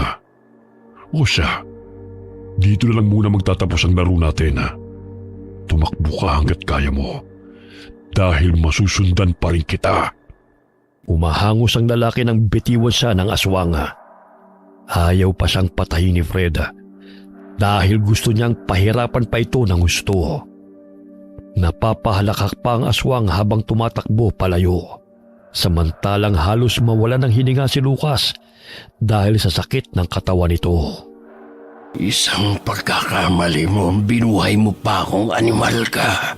O siya, dito na lang muna magtatapos ang laro natin. Tumakbo ka hanggat kaya mo. Dahil masusundan pa rin kita. Umahangos ang lalaki ng bitiwan siya ng aswang. Ayaw pa siyang patayin ni Fred dahil gusto niyang pahirapan pa ito ng gusto. Napapahalakak pa ang aswang habang tumatakbo palayo. Samantalang halos mawala ng hininga si Lucas dahil sa sakit ng katawan nito. Isang pagkakamali mo, binuhay mo pa akong animal ka.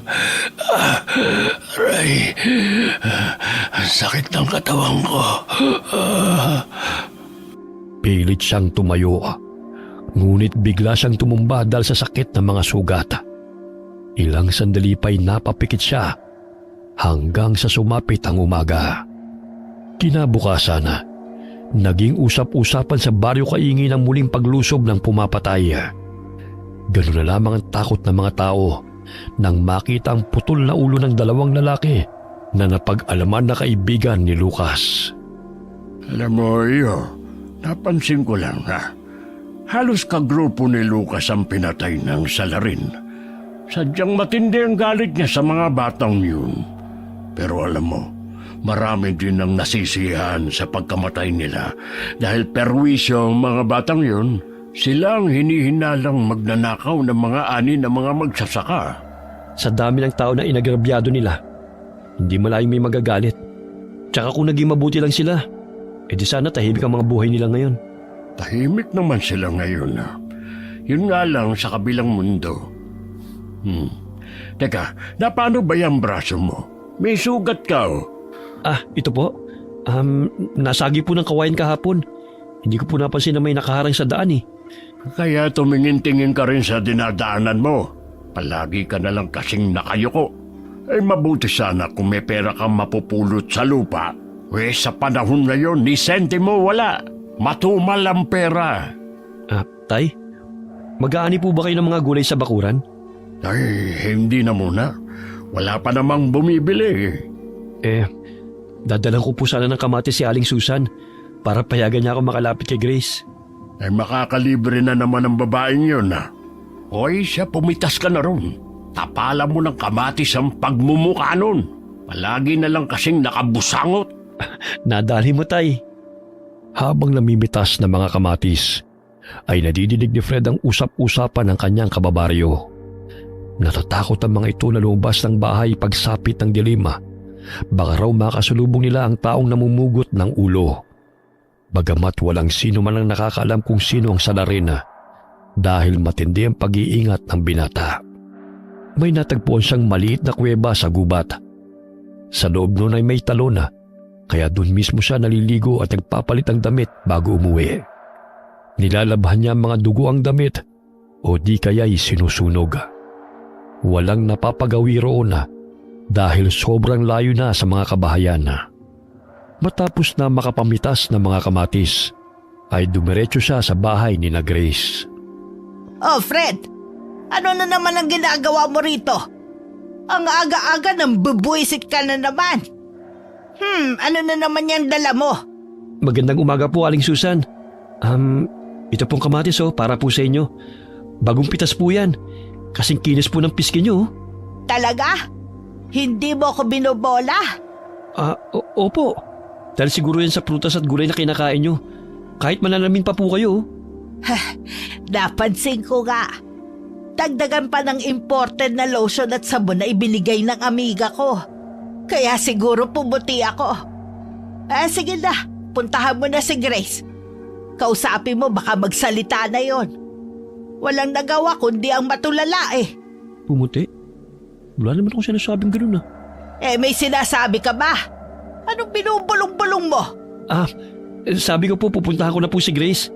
Aray, sakit ng katawan ko. Pilit siyang tumayo, ngunit bigla siyang tumumba dahil sa sakit ng mga sugat. Ilang sandali pa'y napapikit siya hanggang sa sumapit ang umaga. Kinabukasan, naging usap-usapan sa baryo kaingin ang muling paglusob ng pumapatay. Ganun na lamang ang takot ng mga tao nang makita ang putol na ulo ng dalawang lalaki na napag-alaman na kaibigan ni Lucas. Alam mo, napansin ko lang halos kagrupo ni Lucas ang pinatay ng salarin. Sadyang matindi ang galit niya sa mga batang yun. Pero alam mo, marami din ang nasisiyahan sa pagkamatay nila dahil perwisyo ang mga batang yun, sila ang hinihinalang magnanakaw ng mga ani ng mga magsasaka. Sa dami ng tao na inagrabyado nila, hindi malayong may magagalit. Tsaka kung naging mabuti lang sila, di sana tahimik ang mga buhay nila ngayon. Tahimik naman sila ngayon. Yun nga lang sa kabilang mundo. Teka, paano ba yung braso mo? May sugat ka Ito po. Nasagi po ng kawayan kahapon. Hindi ko po napansin na may nakaharang sa daan Kaya tumingin-tingin ka rin sa dinadaanan mo. Palagi ka na lang kasing nakayuko. Ay mabuti sana kung may pera kang mapupulot sa lupa. Sa panahon ngayon, ni sentimo wala. Matumal ang pera. Tay, mag-aani po ba kayo ng mga gulay sa bakuran? Ay, hindi na muna. Wala pa namang bumibili. Dadalan ko po sana ng kamatis si Aling Susan para payagan niya ako makalapit kay Grace. Ay makakalibre na naman ang babaeng yun Hoy, siya pumitas ka na ron. Tapalan mo ng kamatis ang pagmumukha nun. Palagi na lang kasing nakabusangot. Nadali mo, Tay. Habang namimitas ng mga kamatis, ay nadidinig ni Fred ang usap-usapan ng kanyang kababaryo. Natatakot ang mga ito na lumabas ng bahay pagsapit ng dilim. Baka raw makasalubong nila ang taong namumugot ng ulo. Bagamat walang sino man ang nakakaalam kung sino ang salarin dahil matindi ang pag-iingat ng binata. May natagpuan siyang maliit na kuweba sa gubat. Sa loob nun ay may talon kaya doon mismo siya naliligo at nagpapalit ng damit bago umuwi. Nilalabhan niya ang mga dugo ang damit o di kaya'y sinusunog. Walang napapagawi roon dahil sobrang layo na sa mga kabahayan. Matapos na makapamitas ng mga kamatis, ay dumiretso siya sa bahay ni na Grace. Oh, Fred! Ano na naman ang ginagawa mo rito? Ang aga-aga ng bubuisit ka na naman. Ano na naman yung dala mo? Magandang umaga po, Aling Susan. Ito pong kamatis para po sa inyo. Bagong pitas po yan. Kasing kinis po ng piski nyo. Talaga? Hindi mo ako binobola? Opo. Dahil siguro yan sa prutas at gulay na kinakain nyo. Kahit mananamin pa po kayo. Napansin ko nga. Dagdagan pa ng imported na lotion at sabon na ibinigay ng amiga ko. Kaya siguro pumuti ako. Sige na, puntahan mo na si Grace. Kausapin mo baka magsalita na yon. Walang nagawa kundi ang matulala eh. Pumuti? Wala naman akong sinasabing ganun May sinasabi ka ba? Anong binubulong-bulong mo? Sabi ko po pupuntahan ko na po si Grace.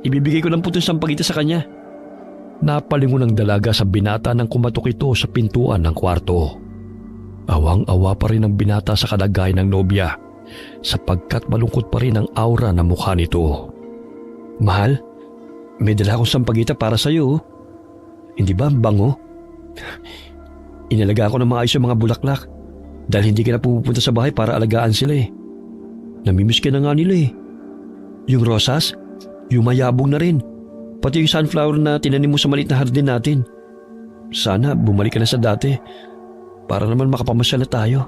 Ibibigay ko lang po itong sampagita sa kanya. Napalingon ng dalaga sa binata nang kumatok ito sa pintuan ng kwarto. Awang-awa pa rin ang binata sa kalagayan ng nobya sapagkat malungkot pa rin ang aura ng mukha nito. Mahal, may dala akong sampagita para sa iyo. Hindi ba ang bango? Inalagaan ko ng maayos yung mga bulaklak dahil hindi ka na pupunta sa bahay para alagaan sila Namimiss ka na nga nila Yung rosas, yung mayabong na rin. Pati yung sunflower na tinanim mo sa maliit na hardin natin. Sana bumalik ka na sa dati para naman makapamasyal na tayo.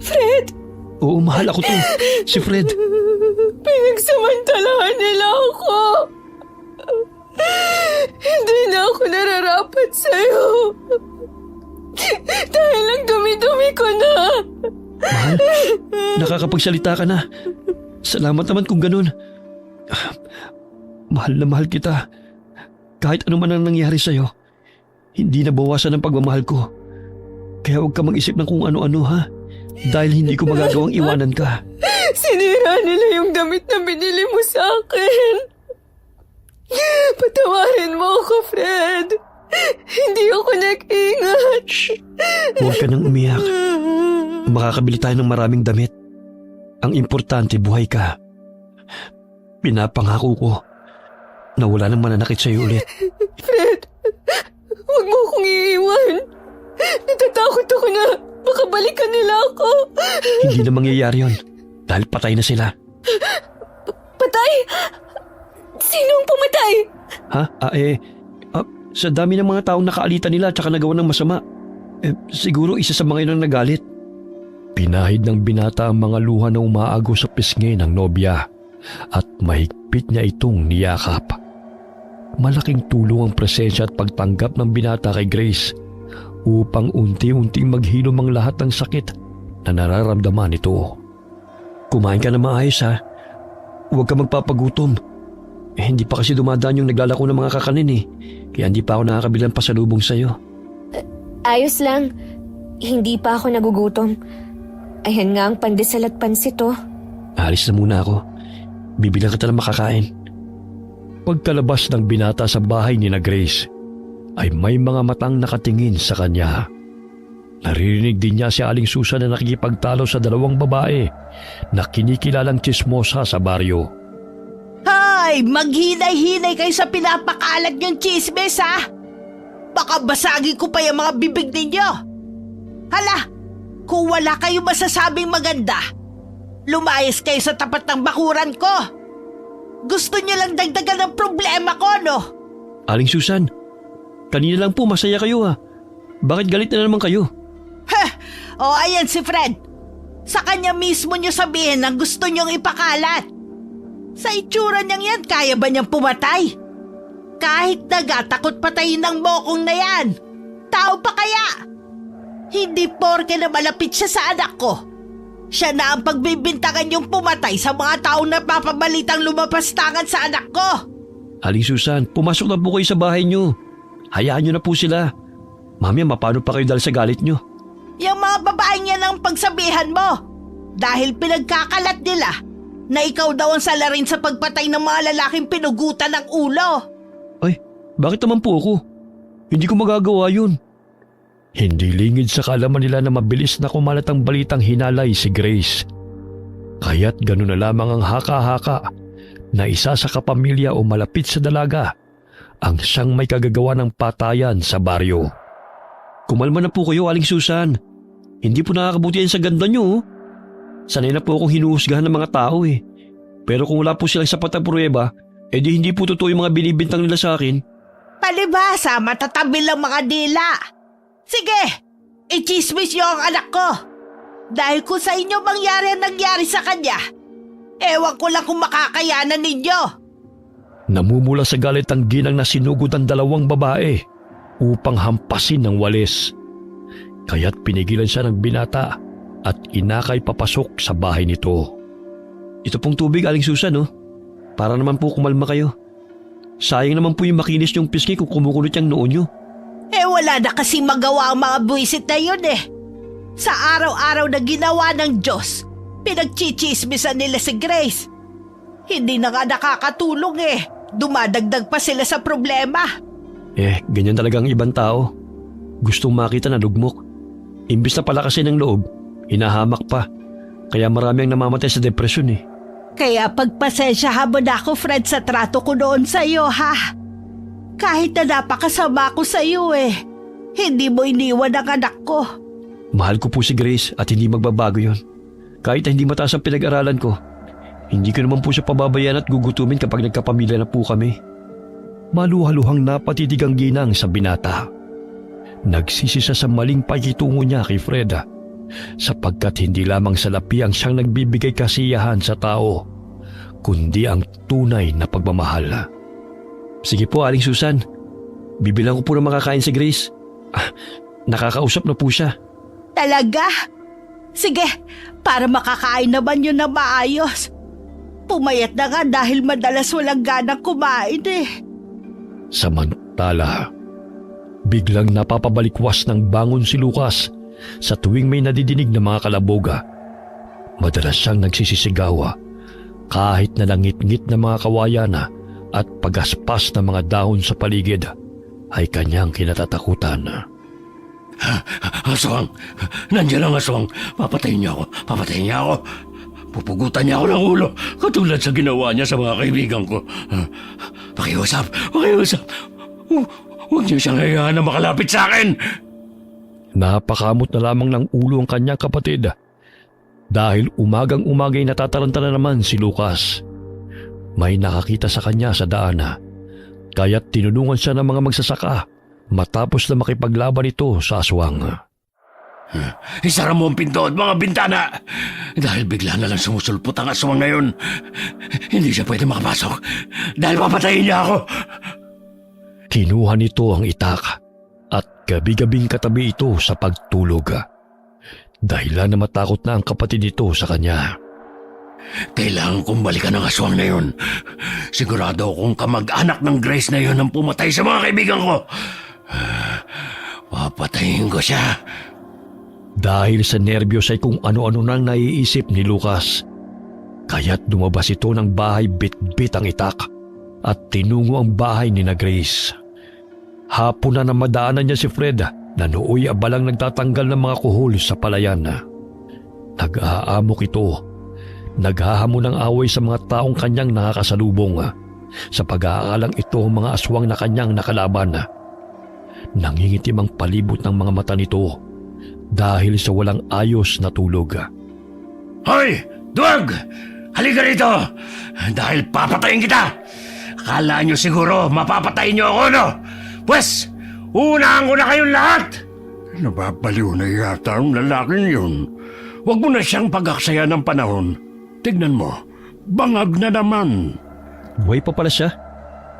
Fred! Oo, mahal ako to. Si Fred. Pinagsamantalahan nila ako. Hindi na ako nararapat sa'yo. Dahil lang dumi-dumi ko na. Mahal, nakakapagsalita ka na. Salamat naman kung ganun. Mahal na mahal kita. Kahit ano man ang nangyari sa'yo, hindi nabawasan ang pagmamahal ko. Kaya huwag ka mag-isip ng kung ano-ano dahil hindi ko magagawang iwanan ka. Sinira nila yung damit na binili mo sa akin. Patawarin mo ako, Fred. Hindi ako nag-ingat. Shh! Huwag ka nang umiyak. Makakabili tayo ng maraming damit. Ang importante, buhay ka. Pinapangako ko na wala nang mananakit sa'yo ulit. Fred, huwag mo akong iiwan. Natatakot ako na makabalikan nila ako. Hindi na mangyayari yun dahil patay na sila. Patay? Sinong pumatay? Sa dami ng mga taong nakaalitan nila at saka nagawa ng masama. Siguro isa sa mga yun ang nagalit. Pinahid ng binata ang mga luha na umaago sa pisngi ng nobya at mahigpit niya itong niyakap. Malaking tulong ang presensya at pagtanggap ng binata kay Grace upang unti-unting maghilom ang lahat ng sakit na nararamdaman nito. Kumain ka na maayos Huwag ka magpapagutom. Hindi pa kasi dumadaan yung naglalako ng mga kakanin kaya hindi pa ako nakakabilang pasalubong sa'yo. Ayos lang. Hindi pa ako nagugutom. Ayan nga ang pandesal at pansit Alis na muna ako. Bibilang kita ng makakain. Pagkalabas ng binata sa bahay ni na Grace, ay may mga matang nakatingin sa kanya. Naririnig din niya si Aling Susan na nakikipagtalo sa dalawang babae na kinikilalang tsismosa sa baryo. Hay, maghinay-hinay kayo sa pinapakalat niyong chismis Baka basagin ko pa yung mga bibig ninyo. Hala, kung wala kayo masasabing maganda, lumayas kayo sa tapat ng bakuran ko. Gusto niyo lang dagdagan ng problema ko, no? Aling Susan, kanina lang po masaya kayo Bakit galit na naman kayo? Ayan si Fred. Sa kanya mismo niyo sabihin ang gusto niyong ipakalat. Sa itsura niyang yan, kaya ba niyang pumatay? Kahit nagatakot patayin ng bokong na yan. Tao pa kaya? Hindi porke na malapit siya sa anak ko. Siya na ang pagbibintangan yung pumatay sa mga taong napapabalitang lumapastangan sa anak ko. Aling Susan, pumasok na po kayo sa bahay niyo. Hayaan niyo na po sila. Mamaya mapano pa kayo dahil sa galit niyo? Yung mga babaeng yan ang pagsabihan mo. Dahil pinagkakalat nila na ikaw daw ang salarin sa pagpatay ng mga lalaking pinugutan ng ulo. Ay, bakit naman po ako? Hindi ko magagawa yun. Hindi lingid sa kaalaman nila na mabilis na kumalat ang balitang hinalay si Grace. Kaya't gano'n na lamang ang haka-haka na isa sa kapamilya o malapit sa dalaga ang siyang may kagagawa ng patayan sa baryo. Kumalma na po kayo, Aling Susan. Hindi po nakakabuti yan sa ganda nyo. Sanay na po akong hinuhusgahan ng mga tao eh. Pero kung wala po silang sapat na pruweba, edi hindi po totoo yung mga binibintang nila sa akin. Palibhasa, matatabi lang mga dila. Sige, i-chismis niyo ang anak ko. Dahil kung sa inyo mangyari ang nangyari sa kanya, ewan ko lang kung makakayanan ninyo. Namumula sa galit ang ginang na sinugod ang dalawang babae upang hampasin ng walis. Kaya't pinigilan siya ng binata at inakay papasok sa bahay nito. Ito pong tubig, Aling Susan, no? Para naman po kumalma kayo. Sayang naman po yung makinis yung pisngi kung kumukulot yung noon nyo. Wala na kasi magawa ang mga buwisit na yun eh. Sa araw-araw na ginawa ng Diyos, pinagchichismisan nila si Grace. Hindi na nga nakakatulong eh. Dumadagdag pa sila sa problema. Ganyan talaga ang ibang tao. Gustong makita na lugmok. Imbis na palakasin ng loob, hinahamak pa. Kaya marami ang namamatay sa depresyon eh. Kaya pagpasensyahan mo na ako, Fred, sa trato ko noon sa iyo, ha? Kahit na napakasama ko sa iyo eh. Hindi mo iniwan ang anak ko. Mahal ko po si Grace at hindi magbabago yon. Kahit na hindi mataas ang pinag-aralan ko, hindi ko naman po siya pababayaan at gugutumin kapag nagkapamilya na po kami. Maluhaluhang napatitig ang ginang sa binata. Nagsisi siya sa maling pakitungo niya kay Fred sapagkat hindi lamang salapi ang siyang nagbibigay kasiyahan sa tao, kundi ang tunay na pagmamahal. Sige po, Aling Susan. Bibilang ko po na makakain si Grace. Nakakausap na po siya. Talaga? Sige, para makakain naman yun na maayos. Pumayat na nga dahil madalas walang ganang kumain eh. Samantala, biglang napapabalikwas ng bangon si Lucas sa tuwing may nadidinig na mga kalaboga. Madalas siyang nagsisisigawa kahit na langit-ngit na mga kawayana at pagaspas ng mga dahon sa paligid ay kanyang kinatatakutan. Aswang! Nandiyan ang aswang! Papatayin niya ako! Pupugutan niya ako ng ulo, katulad sa ginawa niya sa mga kaibigan ko. Pakiusap! Huwag niyo siyang hayaan na makalapit sa akin! Napakamot na lamang ng ulo ang kanyang kapatid dahil umagang-umagay natataranta na naman si Lucas. May nakakita sa kanya sa daan kaya't tinulungan siya ng mga magsasaka matapos na makipaglaban ito sa aswang. Isara mo ang pinto at mga bintana dahil bigla na lang sumusulpot ang aswang ngayon. Hindi siya pwede makapasok dahil papatayin niya ako. Kinuha nito ang itak at gabi-gabing katabi ito sa pagtulog. Dahilan na matakot na ang kapatid nito sa kanya. Kailangan kong balikan ang aswang na yun. Sigurado akong kamag-anak ng Grace na yun ang pumatay sa mga kaibigan ko. Papatayin ko siya. Dahil sa nerbiyos ay kung ano-ano nang naiisip ni Lucas. Kaya't lumabas ito ng bahay bit-bit ang itak at tinungo ang bahay ni na Grace. Hapon na madaanan niya si Fred na nooy abalang nagtatanggal ng mga kuhol sa palayan. Nag-aamok ito. Naghahamon ng away sa mga taong kanyang nakakasalubong sa pag-aakalang ito ang mga aswang na kanyang nakalaban. Nangingitim ang palibot ng mga mata nito dahil sa walang ayos na tulog. Hoy! Duwag! Halika rito! Dahil papatayin kita! Akala nyo siguro mapapatayin nyo ako, no? Pwes, unahan ko na kayong lahat! Nababaliw na yata ang lalaking yun. Huwag mo na siyang pag-aksaya ng panahon. Tignan mo, bangag na naman. Buhay pa pala siya.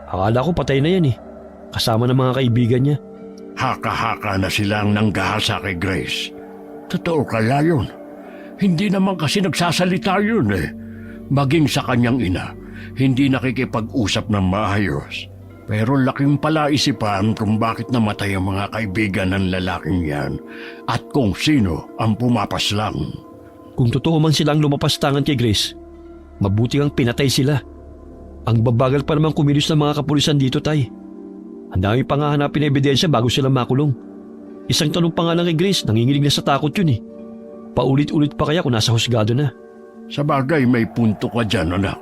Akala ko patay na yan eh. Kasama ng mga kaibigan niya. Haka-haka na silang nanggahasa kay Grace. Totoo kaya yun? Hindi naman kasi nagsasalita yun eh. Maging sa kanyang ina, hindi nakikipag-usap ng maayos. Pero laking palaisipan kung bakit namatay ang mga kaibigan ng lalaking yan at kung sino ang pumapaslang. Kung totoo man silang lumapastangan kay Grace, mabuti ang pinatay sila. Ang babagal pa naman kumilos ng mga kapulisan dito, Tay. Ang dami pa nga hanapin na ebidensya bago sila makulong. Isang tanong pa nga lang kay Grace, nanginginig na sa takot yun eh. Paulit-ulit pa kaya kung nasa husgado na. Sa bagay, may punto ka dyan, anak.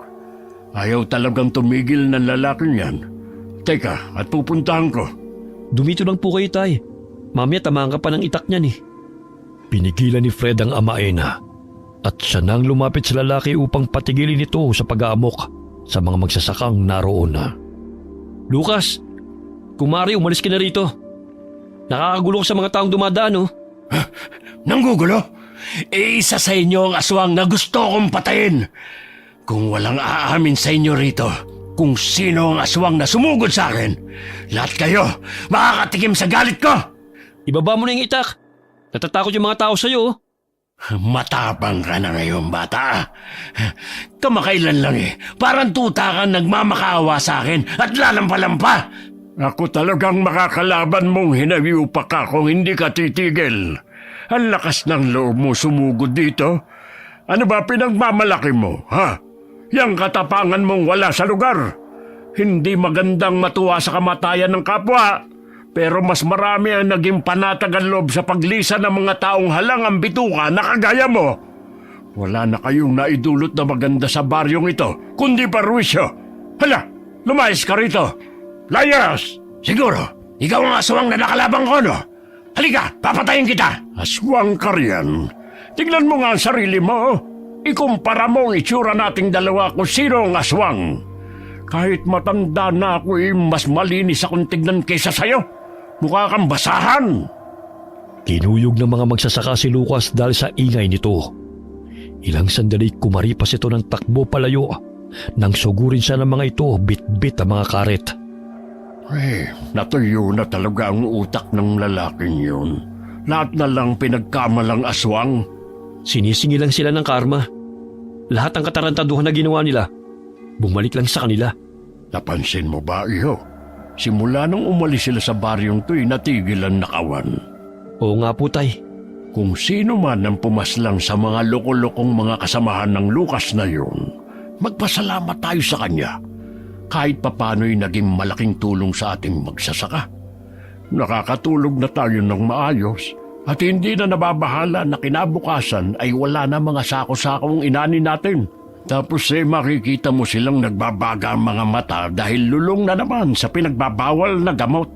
Ayaw talagang tumigil ng lalaking yan. Teka, at pupuntahan ko. Dumito lang po kayo, Tay. Mamaya tamaan ka pa ng itak niyan eh. Pinigilan ni Fred ang amaena at siya nang lumapit sa lalaki upang patigilin ito sa pag-aamok sa mga magsasakang naroon na. Lucas, kumari umalis ka na rito. Nakakagulo ka sa mga taong dumadaan oh. Nanggugulo? Isa sa inyo ang aswang na gusto kong patayin. Kung walang aamin sa inyo rito kung sino ang aswang na sumugod sa akin, lahat kayo makakatikim sa galit ko. Ibaba mo na yung itak. Natatakot yung mga tao sa'yo oh. Matapang ka na ngayon, bata. Kamakailan lang eh. Parang tuta kang nagmamakaawa sa akin at lalampa-lampa. Ako talagang makakalaban mong hinawiupak ka kung hindi ka titigil. Ang lakas ng loob mo sumugod dito. Ano ba pinagmamalaki mo, ha? Yang katapangan mong wala sa lugar. Hindi magandang matuwa sa kamatayan ng kapwa. Pero mas marami ang naging panatag ang loob sa paglisan ng mga taong halangang bituka na kagaya mo. Wala na kayong naidulot na maganda sa baryong ito, kundi parwisyo. Hala, lumayas ka rito. Layas! Siguro, ikaw ang aswang na nakalabang ko, no? Halika, papatayin kita! Aswang ka riyan. Tignan mo nga ang sarili mo. Ikumpara mo ang itsura nating dalawa kung sino ang aswang. Kahit matanda na ako mas malinis akong tignan kaysa sayo. Mukha kang basahan. Kinuyog ng mga magsasaka si Lucas dahil sa ingay nito. Ilang sandali kumaripas ito ng takbo palayo nang sugurin siya ng mga ito bit-bit ang mga karet. Natuyo na talaga ang utak ng lalaking yun. Lahat na lang pinagkamalang aswang. Sinisingi lang sila ng karma. Lahat ng katarantaduhan na ginawa nila, bumalik lang sa kanila. Napansin mo ba, iho? Simula nung umalis sila sa baryong to'y natigil ang nakawan. Oo nga po, tay. Kung sino man ang pumaslang sa mga loko-lokong mga kasamahan ng Lucas na yun, magpasalamat tayo sa kanya. Kahit papano'y naging malaking tulong sa ating magsasaka. Nakakatulog na tayo ng maayos at hindi na nababahala na kinabukasan ay wala na mga sako-sakong inani natin. Tapos makikita mo silang nagbabaga ang mga mata dahil lulong na naman sa pinagbabawal na gamot.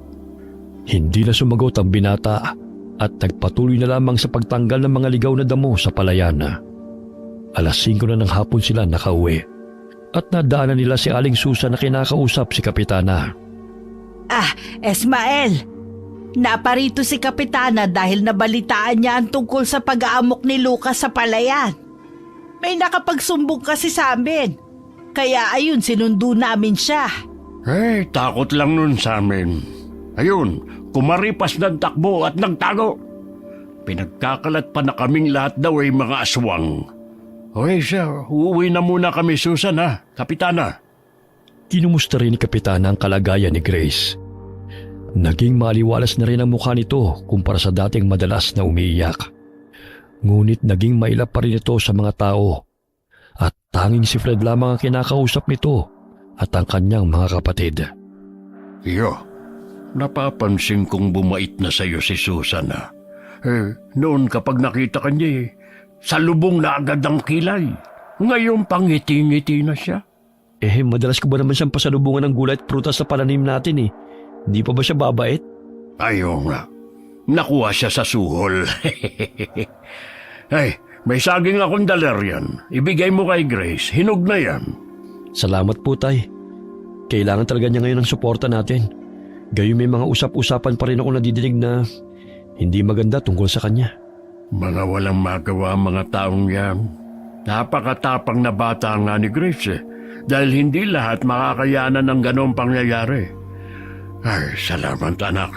Hindi na sumagot ang binata at nagpatuloy na lamang sa pagtanggal ng mga ligaw na damo sa palayan. Alas 5 na ng hapon sila nakauwi at nadaanan nila si Aling Susan na kinakausap si Kapitana. Esmael, naparito si Kapitana dahil nabalitaan niya ang tungkol sa pag-aamok ni Lucas sa palayan. May nakapagsumbong kasi sa amin. Kaya ayun, sinundo namin siya. Takot lang nun sa amin. Ayun, kumaripas ng takbo at nagtago. Pinagkakalat pa na kaming lahat daw ay mga aswang. Siya, uuwi na muna kami, Susan, ha, Kapitana. Kinumusta rin ni Kapitana ang kalagayan ni Grace. Naging maliwalas na rin ang mukha nito kumpara sa dating madalas na umiiyak. Ngunit naging mailap pa rin ito sa mga tao at tanging si Fred lamang ang kinakausap nito at ang kanyang mga kapatid. Iyo, napapansin kong bumait na sa'yo si Susan, ha. Noon kapag nakita ka niya, salubong na agad ang kilay. Ngayon pangiti-ngiti na siya. Madalas ko ba naman siyang pasalubungan ng gulay at prutas sa pananim natin eh? Hindi pa ba siya babait? Ayaw nga. Nakuha siya sa suhol. May saging akong daler yan. Ibigay mo kay Grace. Hinog na yan. Salamat po, tay. Kailangan talaga niya ngayon ng suporta natin. Gayon may mga usap-usapan pa rin ako nadidinig na hindi maganda tungkol sa kanya. Mga walang magawa mga taong yan. Napakatapang na bata nga ni Grace dahil hindi lahat makakayanan ng ganong pangyayari. Salamat anak.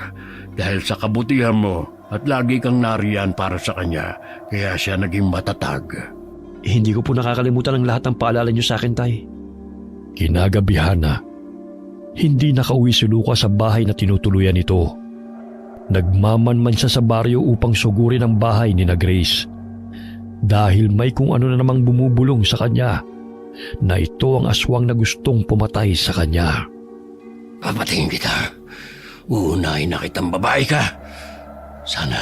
Dahil sa kabutihan mo at lagi kang nariyan para sa kanya, kaya siya naging matatag. Hindi ko po nakakalimutan ang lahat ng paalala niyo sa akin, tay. Kinagabihan na, hindi nakauwi si Lucas sa bahay na tinutuluyan nito. Nagmamanman siya sa baryo upang sugurin ang bahay ni na Grace. Dahil may kung ano na namang bumubulong sa kanya na ito ang aswang na gustong pumatay sa kanya. Papatayin kita. Uunahin na kitang babae ka. Sana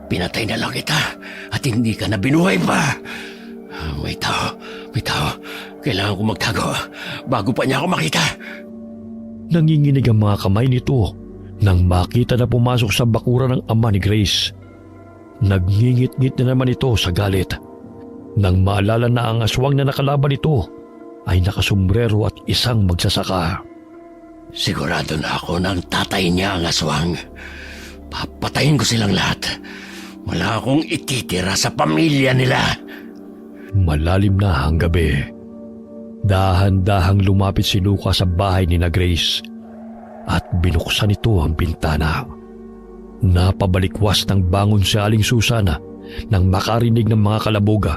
pinatay na lang kita at hindi ka na binuhay pa. May tao. Kailangan ko magtago bago pa niya ako makita. Nanginginig ang mga kamay nito Nang makita na pumasok sa bakuran ng ama ni Grace, nagngingit-ngit na naman ito sa galit. Nang maalala na ang aswang na nakalaban ito ay nakasombrero at isang magsasaka. Sigurado na ako na ang tatay niya ang aswang. Papatayin ko silang lahat. Wala akong ititira sa pamilya nila. Malalim na ang gabi. Dahan-dahang lumapit si Lucas sa bahay ni na Grace at binuksan ito ang bintana. Napabalikwas ng bangon si Aling Susana nang makarinig ng mga kalaboga.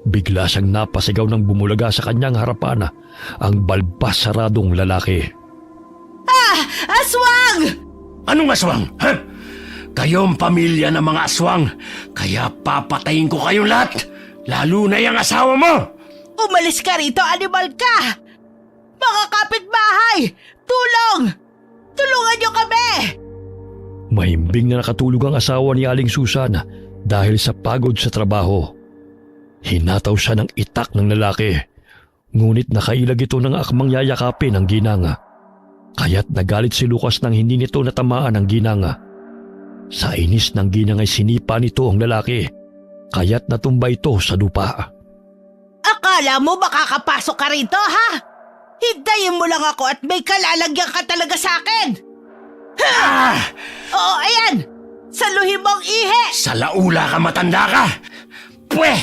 Bigla siyang napasigaw ng bumulaga sa kanyang harapan ang balbas saradong lalaki. Aswang! Anong aswang? Ha? Kayong pamilya ng mga aswang, kaya papatayin ko kayong lahat, lalo na yung asawa mo! Umalis ka rito, animal ka! Mga kapitbahay! Tulong! Tulungan niyo kami! Mahimbing na nakatulog ang asawa ni Aling Susana dahil sa pagod sa trabaho. Hinataw siya ng itak ng lalaki, ngunit nakailag ito ng akmang yayakapin ang ginanga. Kaya't nagalit si Lucas nang hindi nito natamaan ang ginanga. Sa inis ng ginang ay sinipa nito ang lalaki, kaya't natumba ito sa lupa. Akala mo makakapasok ka rito, ha? Hintayin mo lang ako at may kalalagyan ka talaga sa akin! Ah! Oo, ayan! Saluhin mong ihi! Sa laula ka matanda ka! Pwe!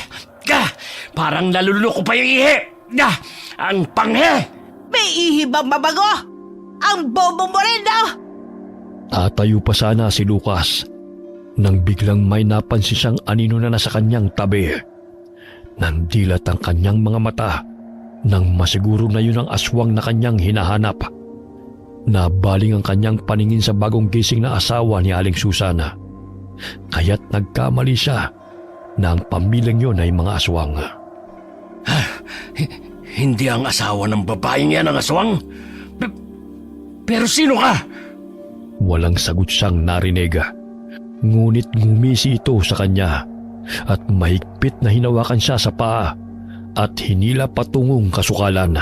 Ka! Parang naluloko pa yung ihi! Ang panghe! May ihi bang mabago? Ang bobo mo rin, no? Tatayo pa sana si Lucas nang biglang may napansin siyang anino na nasa kanyang tabi. Nandilat ang kanyang mga mata nang masiguro na yun ang aswang na kanyang hinahanap. Nabaling ang kanyang paningin sa bagong gising na asawa ni Aling Susana. Kaya't nagkamali siya na ang pamilyang yun ay mga aswang. Hindi ang asawa ng babaeng yan ang aswang? Pero sino ka? Walang sagot siyang narinig. Ngunit ngumisi ito sa kanya at mahigpit na hinawakan siya sa paa at hinila patungong kasukalan.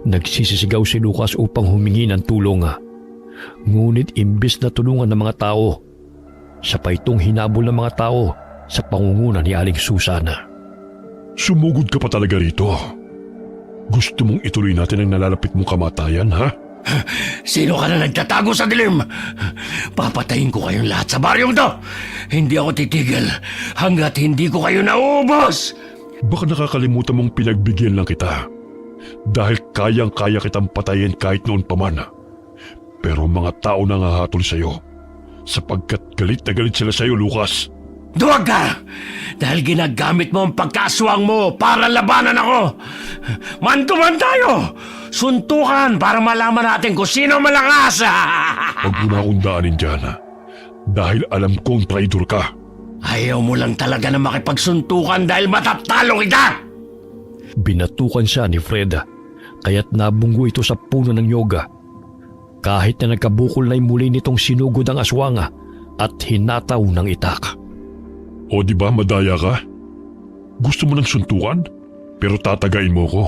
Nagsisisigaw si Lucas upang humingi ng tulong. Ngunit imbis na tulungan ng mga tao, siya pa itong hinabol ng mga tao sa pangunguna ni Aling Susana. Sumugod ka pa talaga rito. Gusto mong ituloy natin ang nalalapit mong kamatayan, ha? Sino ka na nagtatago sa dilim? Papatayin ko kayong lahat sa baryong to. Hindi ako titigil hanggat hindi ko kayo naubos. Baka nakakalimutan mong pinagbigyan lang kita. Dahil kayang-kaya kitang patayin kahit noon pa man. Pero mga tao na hahatol sa'yo. Sapagkat galit na galit sila sa'yo, Lucas. Duwag ka! Dahil ginagamit mo ang pagkaswang mo para labanan ako. Mantuman tayo! Suntukan para malaman natin kung sino malakas! Huwag mo na akong daanin dyan, ha? Dahil alam kong traitor ka. Ayaw mo lang talaga na makipagsuntukan dahil matatalo kita! Binatukan siya ni Fred, kaya't nabunggo ito sa puno ng yoga. Kahit na nagkabukol na'y muli nitong sinugod ang aswang at hinataw ng itak. O di ba madaya ka? Gusto mo ng suntukan? Pero tatagain mo ko.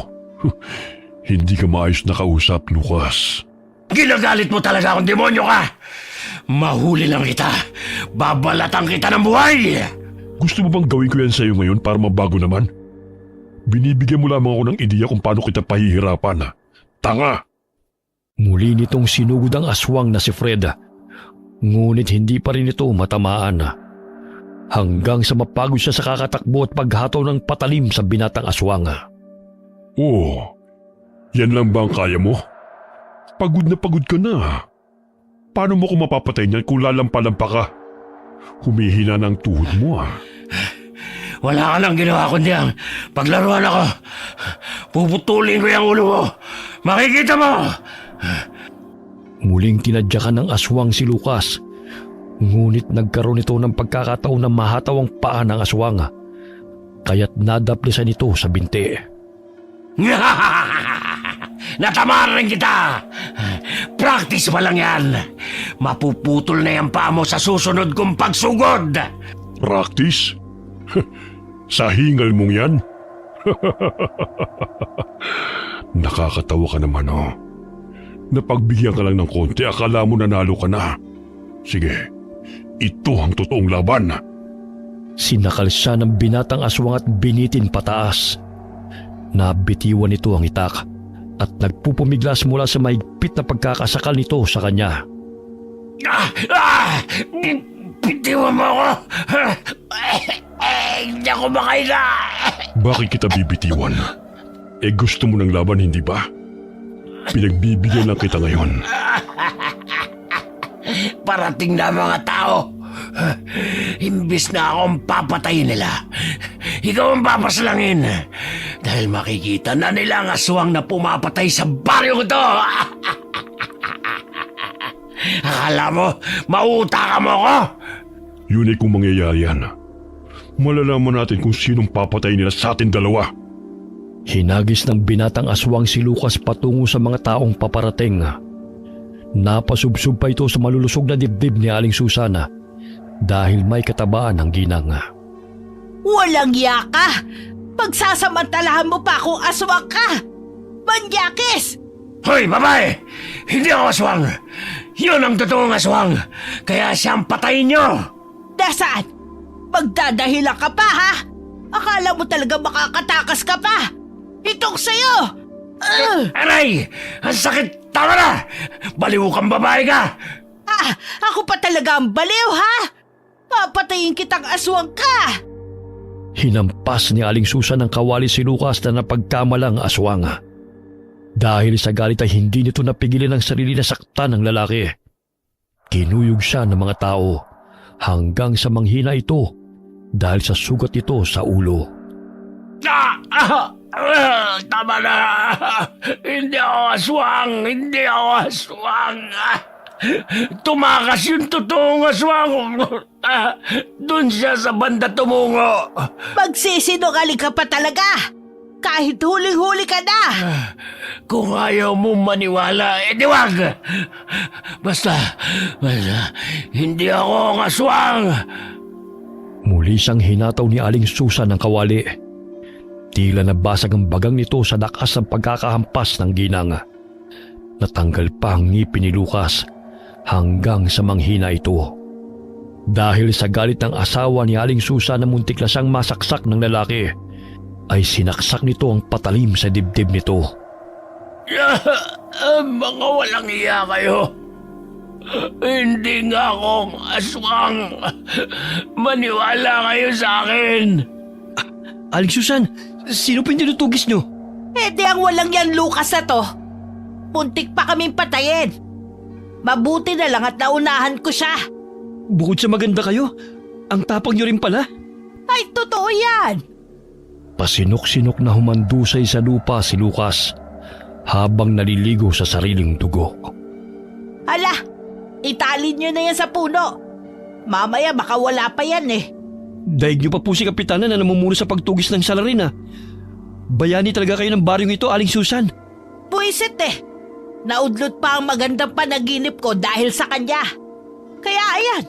Hindi ka maayos na kausap, Lucas. Ginagalit mo talaga akong demonyo ka! Mahuli lang kita! Babalatan kita ng buhay! Gusto mo bang gawin ko yan sa'yo ngayon para mabago naman? Binibigyan mo lamang ako ng ideya kung paano kita pahihirapan. Tanga! Muli nitong sinugod ang aswang na si Fred. Ngunit hindi pa rin ito matamaan. Hanggang sa mapagod siya sa kakatakbo at paghataw ng patalim sa binatang aswang. Oh, yan lang ba ang kaya mo? Pagod ka na. Paano mo ko mapapatay niyan kung lalampa-lampa ka? Humihina ng tuhod mo. Wala ka nang ginawa kundi ang paglaruan ako. Puputulin ko yung ulo mo. Makikita mo! Muling tinadyakan ng aswang si Lucas. Ngunit nagkaroon ito ng pagkakataon na mahataw ang paa ng aswang. Kaya't nadaplisan ito sa binti. Natamaran kita! Practice pa lang yan. Mapuputol na yung paa mo sa susunod kong pagsugod. Practice? Sa hingal mong yan? Nakakatawa ka naman, oh. Napagbigyan ka lang ng konti, akala mo nanalo ka na. Sige, ito ang totoong laban. Sinakal siya ng binatang aswang at binitin pataas. Nabitiwan nito ang itak at nagpupumiglas mula sa mahigpit na pagkakasakal nito sa kanya. Bitiwan mo ako! Hindi ako makaila! Bakit kita bibitiwan? Gusto mo ng laban, hindi ba? Pinagbibigyan lang kita ngayon. Parating na mga tao. Imbis na akong papatayin nila, ikaw ang papaslangin. Dahil makikita na nila ang aswang na pumapatay sa baryo ko to. Akala mo, mauutaka mo ako? Yun ay kung mangyayari yan. Malalaman natin kung sinong papatay nila sa atin dalawa. Hinagis ng binatang aswang si Lucas patungo sa mga taong paparating. Napasubsob pa ito sa malulusog na dibdib ni Aling Susana dahil may katabaan ng ginang. Walang yaka! Pagsasamantalahan mo pa akong aswang ka! Manyakis! Hoy, babae! Hindi ako aswang! Yun ang totoong aswang! Kaya siyang patayin nyo! Nasaan? Magdadahilan ka pa, ha? Akala mo talaga makakatakas ka pa? Itong sa'yo! Aray! Ang sakit! Tama na! Baliw kang babae ka! Ako pa talaga ang baliw, ha? Papatayin kitang aswang ka! Hinampas ni Aling Susan ng kawali si Lucas na napagkamalang aswang. Dahil sa galit ay hindi nito napigilan ang sarili na saktan ng lalaki. Kinuyog siya ng mga tao hanggang sa manghina ito dahil sa sugat ito sa ulo. Tama na! Hindi ako aswang! Hindi ako aswang! Tumakas yung totoong aswang! Doon siya sa banda tumungo! Magsisinungaling ka pa talaga! Kahit huling-huli ka na! Kung ayaw mo maniwala, wag! Basta, hindi ako ang aswang! Muli siyang hinataw ni Aling Susan ng kawali. Tila nabasag ang bagang nito sa lakas ng pagkakahampas ng ginang. Natanggal pa ang ngipin ni Lucas hanggang sa manghina ito. Dahil sa galit ng asawa ni Aling Susan na muntik na siyang masaksak ng lalaki, ay sinaksak nito ang patalim sa dibdib nito. Mga walang iya kayo. Hindi nga akong aswang. Maniwala kayo sa akin. Aling Susan, sino pa yung tinutugis nyo? Di ang walang yan Lucas na to. Muntik pa kaming patayin. Mabuti na lang at naunahan ko siya. Bukod sa maganda kayo, ang tapang nyo rin pala. Ay, totoo yan. Pasinok-sinok na humandusay sa lupa si Lucas habang naliligo sa sariling dugo. Hala, italin nyo na yan sa puno. Mamaya baka wala pa yan eh. Daig nyo pa po si Kapitana na namumuno sa pagtugis ng salarin, ha? Bayani talaga kayo ng baryong ito, Aling Susan. Buisit eh. Naudlot pa ang magandang panaginip ko dahil sa kanya. Kaya ayan,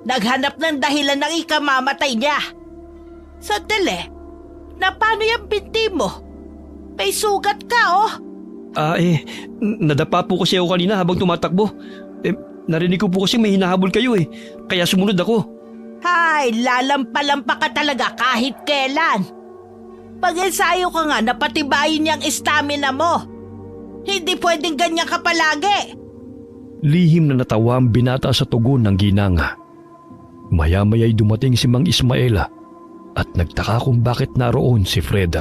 naghanap ng dahilan ng ikamamatay niya. Sandali, na paano yung binti mo? May sugat ka oh. Nadapa po kasi ako kanina habang tumatakbo. Narinig ko po kasi may hinahabol kayo eh, kaya sumunod ako. Hay, lalampa-lampa ka talaga kahit kailan. Pag-ensayo ka nga na patibayin niyang stamina mo. Hindi pwedeng ganyan ka palagi. Lihim na natawa ang binata sa tugon ng ginang. Maya-maya'y dumating si Mang Ismael at nagtaka kung bakit naroon si Fred.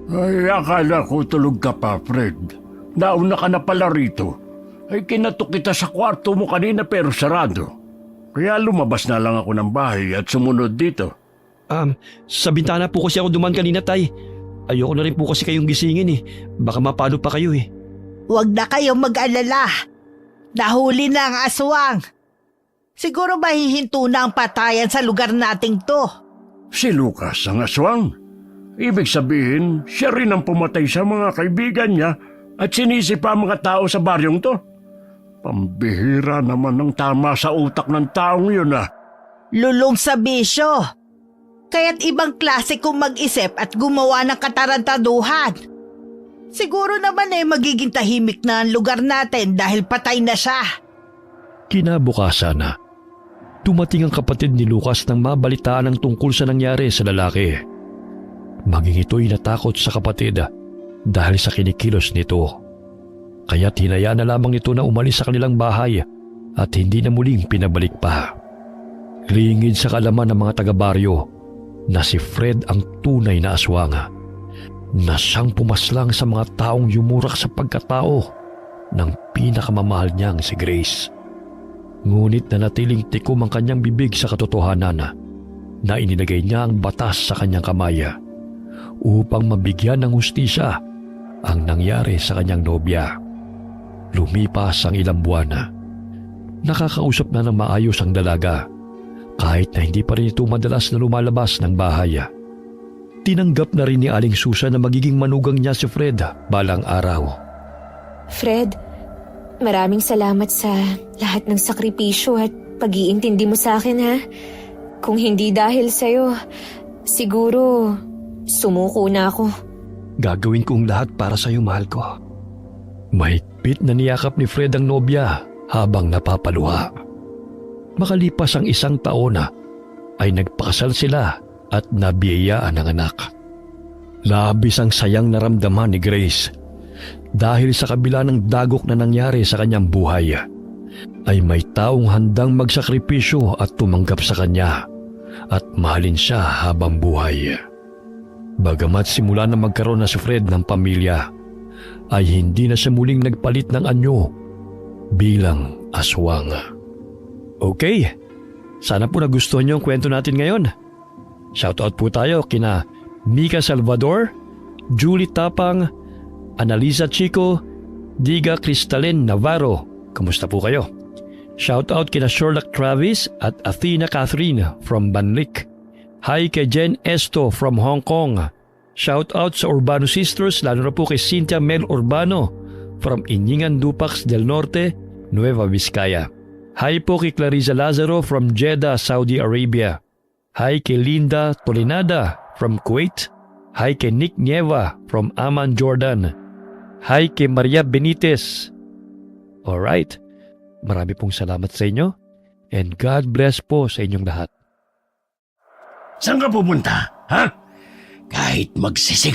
Ay, akala ko tulog ka pa, Fred. Nauna ka na pala rito. Ay, kinatok kita sa kwarto mo kanina pero sarado. Kaya lumabas na lang ako ng bahay at sumunod dito. Sa bintana po kasi ako duman kanina, Tay. Ayoko na rin po kasi kayong gisingin eh. Baka mapalo pa kayo eh. Huwag na kayong mag-alala. Nahuli na ang aswang. Siguro mahihinto na ang patayan sa lugar nating to. Si Lucas ang aswang. Ibig sabihin, siya rin ang pumatay sa mga kaibigan niya at sinisipa ang mga tao sa baryong to. Pambihira naman ng tama sa utak ng taong yun ah. Lulong sa bisyo. Kaya't ibang klase kung mag-isip at gumawa ng katarantaduhan. Siguro naman magiging tahimik na ang lugar natin dahil patay na siya. Kinabukasan, dumating ang kapatid ni Lucas nang mabalitaan ang tungkol sa nangyari sa lalaki. Maging ito'y natakot sa kapatid dahil sa kinikilos nito. Kaya't hinayaan na lamang nito na umalis sa kanilang bahay at hindi na muling pinabalik pa. Lingid sa kalaman ng mga taga-baryo na si Fred ang tunay na aswang, na siyang pumaslang sa mga taong yumurak sa pagkatao ng pinakamamahal niyang si Grace. Ngunit nanatiling tikom ang kanyang bibig sa katotohanan na ininagay niya ang batas sa kanyang kamay upang mabigyan ng hustisya ang nangyari sa kanyang nobya. Lumipas ang ilang buwan. Nakakausap na ng maayos ang dalaga kahit na hindi pa rin ito madalas na lumalabas ng bahay. Tinanggap na rin ni Aling Susan na magiging manugang niya si Fred balang araw. Fred, maraming salamat sa lahat ng sakripisyo at pag-iintindi mo sa akin, ha? Kung hindi dahil sa'yo, siguro sumuko na ako. Gagawin kong lahat para sa iyo, mahal ko. Mahigpit na niyakap ni Fred ang nobya habang napapaluha. Makalipas ang 1 taon ay nagpakasal sila at nabiyayaan ng anak. Labis ang sayang naramdaman ni Grace dahil sa kabila ng dagok na nangyari sa kanyang buhay, ay may taong handang magsakripisyo at tumanggap sa kanya at mahalin siya habang buhay. Bagamat simula na magkaroon na si Fred ng pamilya, ay hindi na siya muling nagpalit ng anyo bilang aswang. Okay, sana po nagustuhan niyo ang kwento natin ngayon. Shoutout po tayo kina Mika Salvador, Julie Tapang, Analisa Chico, Diga Cristalin Navarro. Kamusta po kayo? Shoutout kina Sherlock Travis at Athena Catherine from Banlik. Hi kay Jen Esto from Hong Kong. Shoutout sa Urbano Sisters, lalo na po kay Cynthia Mel Urbano from Iñingan Dupax del Norte, Nueva Vizcaya. Hi po kay Clarissa Lazaro from Jeddah, Saudi Arabia. Hi kay Linda Tolinada from Kuwait. Hi kay Nick Nieva from Amman, Jordan. Hi kay Maria Benitez. Alright, marami pong salamat sa inyo and God bless po sa inyong lahat. Saan ka pupunta, ha? Kahit magsisig